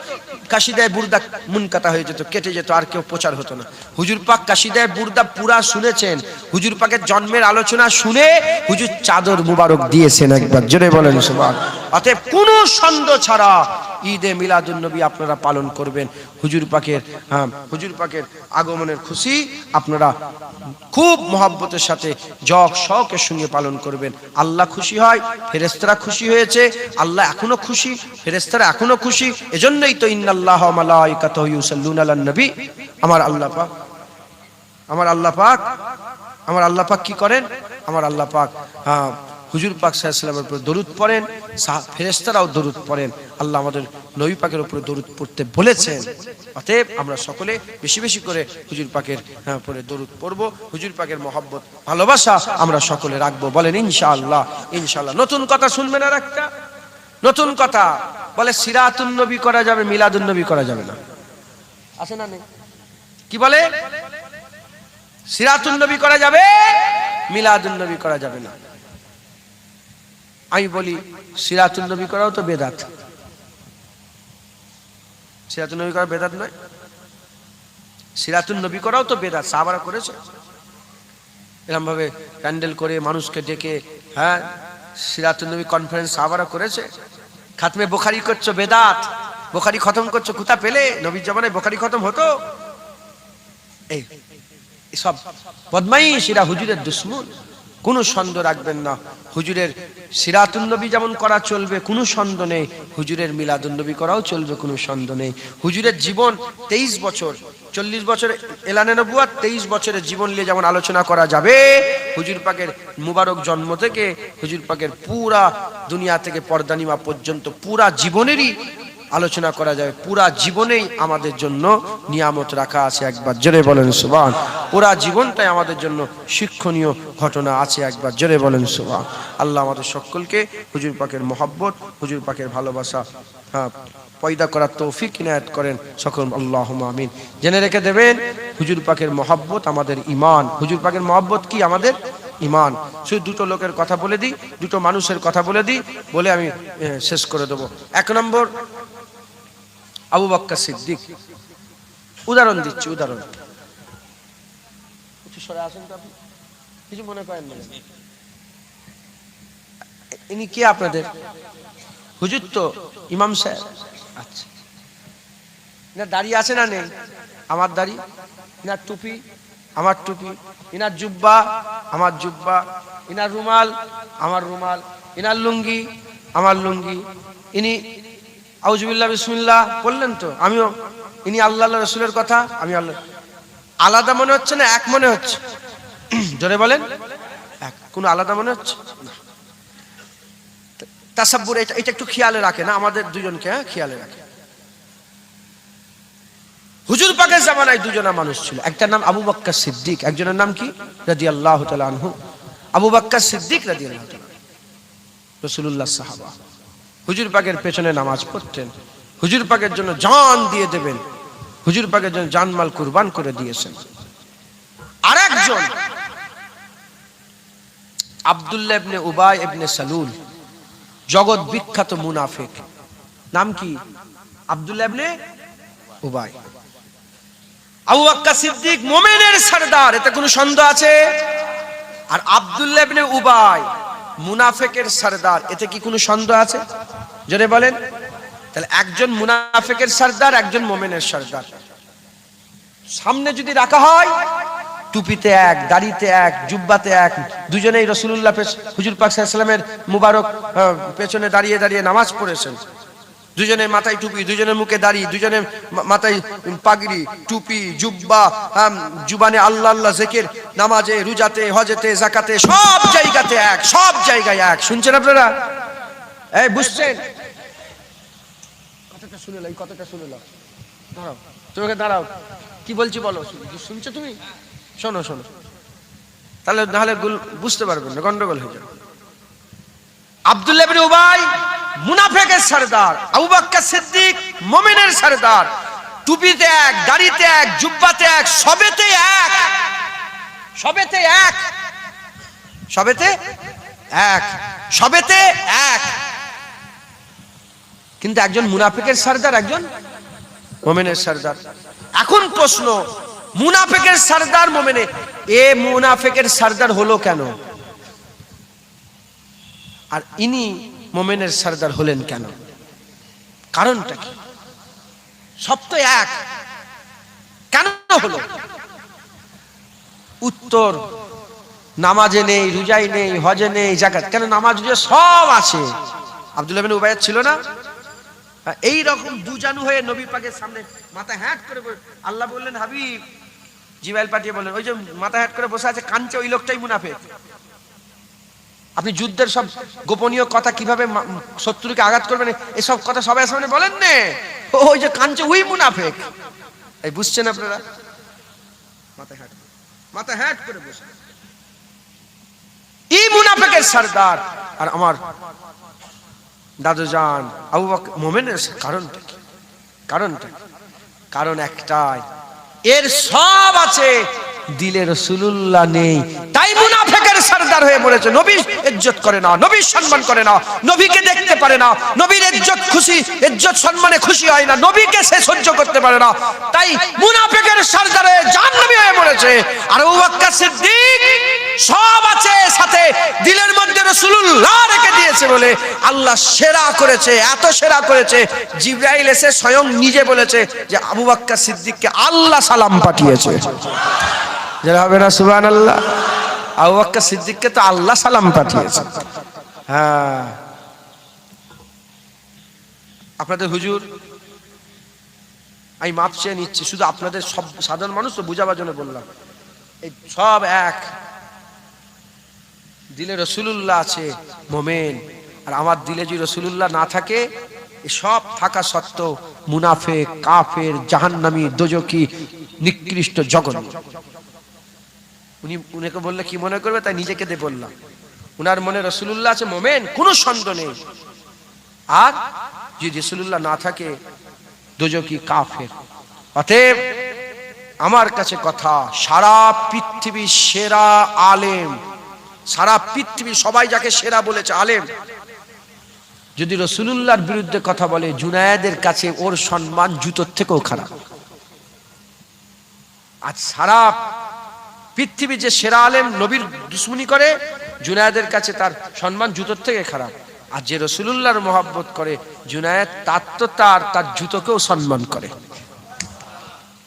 কাশিদায়ে বুরদা মুনকাতা হয়ে যেত, কেটে যেত, আর কেউ প্রচার হতো না। হুজুর পাক কাশিদায়ে বুরদা পুরা শুনেছেন। হুজুর পাকের জন্মের আলোচনা শুনে হুজুর চাদর মুবারক দিয়েছেন। একবার জোরে বলেন সুবহানাল্লাহ। অতএব কোনো সন্দেহ ছাড়া ঈদে মিলাদুন নবী আপনারা পালন করবেন। হুজুর পাকের আগমনের খুশি আপনারা খুব মহব্বতের সাথে জগ শখের সঙ্গে পালন করবেন। আল্লাহ খুশি হয়, ফেরেশতারা খুশি হয়েছে, আল্লাহ এখনো খুশি, ফেরেশতারা এখনো খুশি। এজন্যই তো ইন্নাল্লাহা ওয়া মালাইকাতাহু ইউসাল্লুনা আলান নবী। আমার আল্লাহ পাক কি করেন? আমার আল্লাহ পাক হুজুর পাক সাল্লাল্লাহু আলাইহি ওয়াসাল্লামের উপর দরুদ পড়েন, ফেরেশতারাও দরুদ পড়েন। আল্লাহ আমাদের নবী পাকের উপরে দরুদ পড়তে বলেছেন। অতএব আমরা সকলে বেশি বেশি করে হুজুর পাকের উপরে দরুদ পড়ব। হুজুর পাকের মহব্বত, ভালোবাসা আমরা সকলে রাখবো। বলেন ইনশাআল্লাহ। ইনশাআল্লাহ। নতুন কথা শুনবেন, আর একটা নতুন কথা বলে, সিরাতুন নবী করা যাবে, মিলাদুন নবী করা যাবে না। আছে না নেই? কি বলে? সিরাতুন নবী করা যাবে, মিলাদুন নবী করা যাবে না। আমি বলি, সিরাতুন নবী করাও তো বেদাত। সিরাতুন নবী করা বেদাত নয়? সিরাতুন নবী করাও তো বেদাত। সাহাবারা করেছে এরকম ভাবে প্যান্ডেল করে মানুষকে ডেকে, সিরাতুন নবী কনফারেন্স সাহাবারা করেছে। খাতমে বুখারী করছো, বেদাত। বুখারী খতম করছো, কোথা পেলে? নবীর জামানায় বুখারী খতম হতো? এই সব বদমাইশ, এরা হুজুরের দুশমন। কোনো সন্দেহ রাখবেন না, হুজুরের সিরাতুন নবী যেমন করা চলবে, কোনো সন্দেহ নেই, হুজুরের মিলাদুন নবী করাও চলবে, কোনো সন্দেহ নেই। হুজুরের জীবন 23 বছর, 40 বছর এলানে নবুয়াত, 23 বছরের জীবন নিয়ে যেমন আলোচনা করা যাবে, হুজুর পাকের মুবারক জন্ম থেকে হুজুর পাকের পুরা দুনিয়া থেকে পর্দানিমা পর্যন্ত পুরা জীবনেরই আলোচনা করা যাবে। পুরা জীবনেই আমাদের জন্য নিয়ামত রাখা আছে, একবার জোরে বলেন সুবহান। পুরা জীবনটাই আমাদের জন্য শিক্ষণীয় ঘটনা আছে, একবার জোরে বলেন সুবহান। আল্লাহ আমাদের সকলকে হুজুর পাকের মহব্বত, হুজুর পাকের ভালোবাসা পয়দা করার তৌফিক ইনায়াত করেন সকল, আল্লাহুম্মা আমিন। জেনে রেখে দেবেন, হুজুর পাকের মহব্বত আমাদের ঈমান। হুজুর পাকের মহব্বত কি? আমাদের ঈমান। শুধু দুটো লোকের কথা বলে দিই, দুটো মানুষের কথা বলে দিই, বলে আমি শেষ করে দেবো। এক নম্বর, আবু বকর সিদ্দিক। উদাহরণ দিচ্ছি, উদাহরণ। একটু সরে আসেন তো আপনি, কিছু মনে করেন না। ইনি কে আপনাদের? হুজুর তো, ইমাম সাহেব। আচ্ছা, ইনার দাড়ি আছে না নেই? আমার দাড়ি। ইনার টুপি, আমার টুপি। ইনার জুব্বা, আমার জুব্বা। ইনার রুমাল, আমার রুমাল। ইনার লুঙ্গি, আমার লুঙ্গি। ইনি আউযুবিল্লাহ বিসমিল্লাহ বললেন তো, আমিও। ইনি আল্লাহ রাসূলের কথা, আমি আল্লাহ। আলাদা মনে হচ্ছে না এক মনে হচ্ছে? জোরে বলেন, এক। কোন আলাদা মনে হচ্ছে না? তাসাব্বুর, এটা একটু খেয়ালে রাখে না আমাদের দুজনকে, হ্যাঁ খেয়ালে রাখে। হুজুর পাকের জামানায় দুজনা মানুষ ছিল, একটার নাম আবু বকর সিদ্দিক, একজনের নাম কি? রাদিয়াল্লাহু তাআলা আনহু। আবু বকর সিদ্দিক রাদিয়াল্লাহু তাআলা রাসূলুল্লাহ সাহাবা, হুজুর পাকের পেছনে নামাজ পড়তেন, হুজুর পাকের জন্য জান দিয়ে দেবেন, হুজুর পাকের জন্য জানমাল কুরবান করে দিয়েছেন। আরেকজন আব্দুল্লাহ ইবনে উবাই ইবনে সালুল, জগৎ বিখ্যাত মুনাফিক। নাম কি? আব্দুল্লাহ ইবনে উবাই। আবু বকর সিদ্দিক মুমিনের সরদার, এতে কোনো সন্দেহ আছে? আর আব্দুল্লাহ ইবনে উবাই মুনাফিকের সরদার, এতে কি কোনো সন্দেহ আছে? জোরে বলেন। তাহলে একজন মুনাফিকের সরদার, একজন মুমিনের সরদার। সামনে যদি রাখা হয়, টুপিতে এক, দাড়িতে এক, জুব্বাতে এক, দুজনেই রাসূলুল্লাহ হুজুর পাক সাল্লাল্লাহু আলাইহি ওয়াসাল্লামের মুবারক পেছনে দাঁড়িয়ে দাঁড়িয়ে নামাজ পড়েছেন। দুজনে মাথায় টুপি, দুজনের মুখে দাড়ি, দুজনের মাথায় পাগড়ি, টুপি, জুব্বা, জুবানে আল্লাহ আল্লাহ জিকির, নামাজে, রোজাতে, হজেতে, যাকাতে, সব জায়গাতে এক, সব জায়গায় এক। শুনছেন আপনারা? এই বুঝছেন? কথাটা শুনে নাও, এই কথাটা শুনে নাও। দাঁড়াও, তোমাকে দাঁড়াও, কি বলছি বলো। শুনছো তুমি? শোনো শোনো, তাহলে নাহলে বুঝতে পারবেন না, গন্ডগোল হয়ে যাবে। আব্দুল্লাহ ইবনে উবাই মুনাফিকের সরদার, আবু বকর সিদ্দিক মুমিনের সরদার। টুপিতে এক, দাড়িতে এক, জুব্বাতে এক, সবেতে এক, সবেতে এক, সবেতে এক, সবেতে এক। কিন্তু একজন মুনাফিকের সরদার, একজন মুমিনের সরদার। এখন প্রশ্ন, মুনাফিকের সরদার মুমিনে, এ মুনাফিকের সরদার হলো কেন? আর ইনি মুমিনের সরদার হলেন কেন? কারণটা কি? সব তো এক, কেন হলো? উত্তর, নামাজে নেই, রোজায় নেই, হজে নেই, যাকাত। কেন? নামাজ রোজা সব আছে। আব্দুল্লাহ ইবনে উবাই ছিল না? এই রকম দুজানু হয়ে নবী পাকের সামনে মাথা হ্যাট করে আল্লাহ বললেন, হাবিব, জিবরাইল পাঠিয়ে বললেন, ওই যে মাথা হ্যাট করে বসে আছে কাঁদছে, ওই লোকটাই মুনাফিক। আপনি যুদ্ধের সব গোপনীয় কথা, কিভাবে শত্রুকে আঘাত করবেন, এসব কথা সবাই সামনে বলেন না। ওই যে কাঁদছে, ওই মুনাফিক। এই বুঝছেন আপনারা? মাথা হ্যাট করে বসে এই মুনাফিকের সরদার। আর আমার দাদুজান আবু বকর মুমিনের। কারণটা কি? কারণটা কি? কারণ একটাই, এর সব আছে, দিলে রাসূলুল্লাহ নেই, তাই মুনাফিকের সরদার হয়ে বলেছে। নবীর ইজ্জত করে না, নবীর সম্মান করে না, নবীকে দেখতে পারে না, নবীর ইজ্জত খুশি, ইজ্জত সম্মানে খুশি হয় না, নবীকে সে সহ্য করতে পারে না, তাই মুনাফিকের সরদার হয়ে জাহান্নামী হয়ে বলেছে। আর আবু বকর সিদ্দিক সব আছে, সাথে দিলের মধ্যে রাসূলুল্লাহ রেখে দিয়েছে বলে আল্লাহ সেরা করেছে, এত সেরা করেছে, জিবরাইল এসে স্বয়ং নিজে বলেছে যে আবু বকর সিদ্দিককে আল্লাহ সালাম পাঠিয়েছে। যারা হবে না সুবহানাল্লাহ। আবু বকর সিদ্দিককে তো আল্লাহ সালাম পাঠিয়েছে। হ্যাঁ, আপনাদের হুজুর, আমি মাপ চেয়ে নিচ্ছি, শুধু আপনাদের সব সাধারণ মানুষ তো বুঝাবার জন্য বললাম, এই সব এক, দিলে রাসূলুল্লাহ আছে মুমিন। আর আমার দিলে যদি রাসূলুল্লাহ না থাকে, সব থাকা সত্ত্বেও মুনাফিক, কাফের, জাহান্নামী, দোজখী, নিকৃষ্ট, জঘন্য। উনাকে বললে কি মনে করবে, তাই নিজেকে দিয়ে বললাম। উনার মনে রাসূলুল্লাহ আছে, মোমেন, কোনো সন্দেহ নেই। আর যদি রাসূলুল্লাহ না থাকে, দোজখী, কাফের। অতএব আমার কাছে কথা, সারা পৃথিবীর সেরা আলেম, সারা পৃথিবী সবাই যাকে সেরা বলেছে আলেম, যদি রাসূলুল্লাহর বিরুদ্ধে কথা বলে, জুনায়েদের কাছে ওর সম্মান জুতোর থেকেও খারাপ। আজ সারা পৃথিবী যে সেরা আলেম নবীর দুশমনি করে, জুনায়েদের কাছে তার সম্মান জুতোর থেকে খারাপ। আর যে রাসূলুল্লাহর মহব্বত করে, জুনায়েদ তার জুতোকেও সম্মান করে।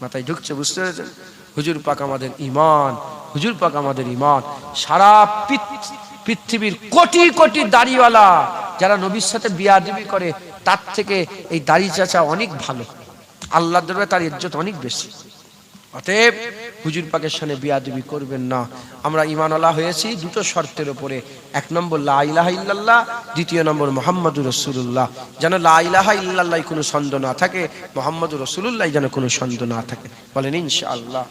মাথায় ঢুকছে? বুঝতে পেরেছেন? হুজুর পাক আমাদের ঈমান, হুজুর পাক আমাদের ঈমান। সারা পৃথিবীর কোটি কোটি দাড়িওয়ালা যারা নবীর সাথে বিয়াদবি করে, তার থেকে এই দাড়ি চাচা অনেক ভালো। আল্লাহর দরবারে তার ইজ্জত অনেক বেশি। অতএব হুজুর পাকের সাথে বিয়াদবি করবেন না। আমরা ঈমানওয়ালা হয়েছি দুটো শর্তের উপরে। এক নম্বর লা ইলাহা ইল্লাল্লাহ, দ্বিতীয় নম্বর মুহাম্মাদুর রাসূলুল্লাহ। যেন লা ইলাহা ইল্লাল্লাহ কোনো সন্দেহ না থাকে, মুহাম্মাদুর রাসূলুল্লাহ যেন কোনো সন্দেহ না থাকে। বলেন ইনশাআল্লাহ।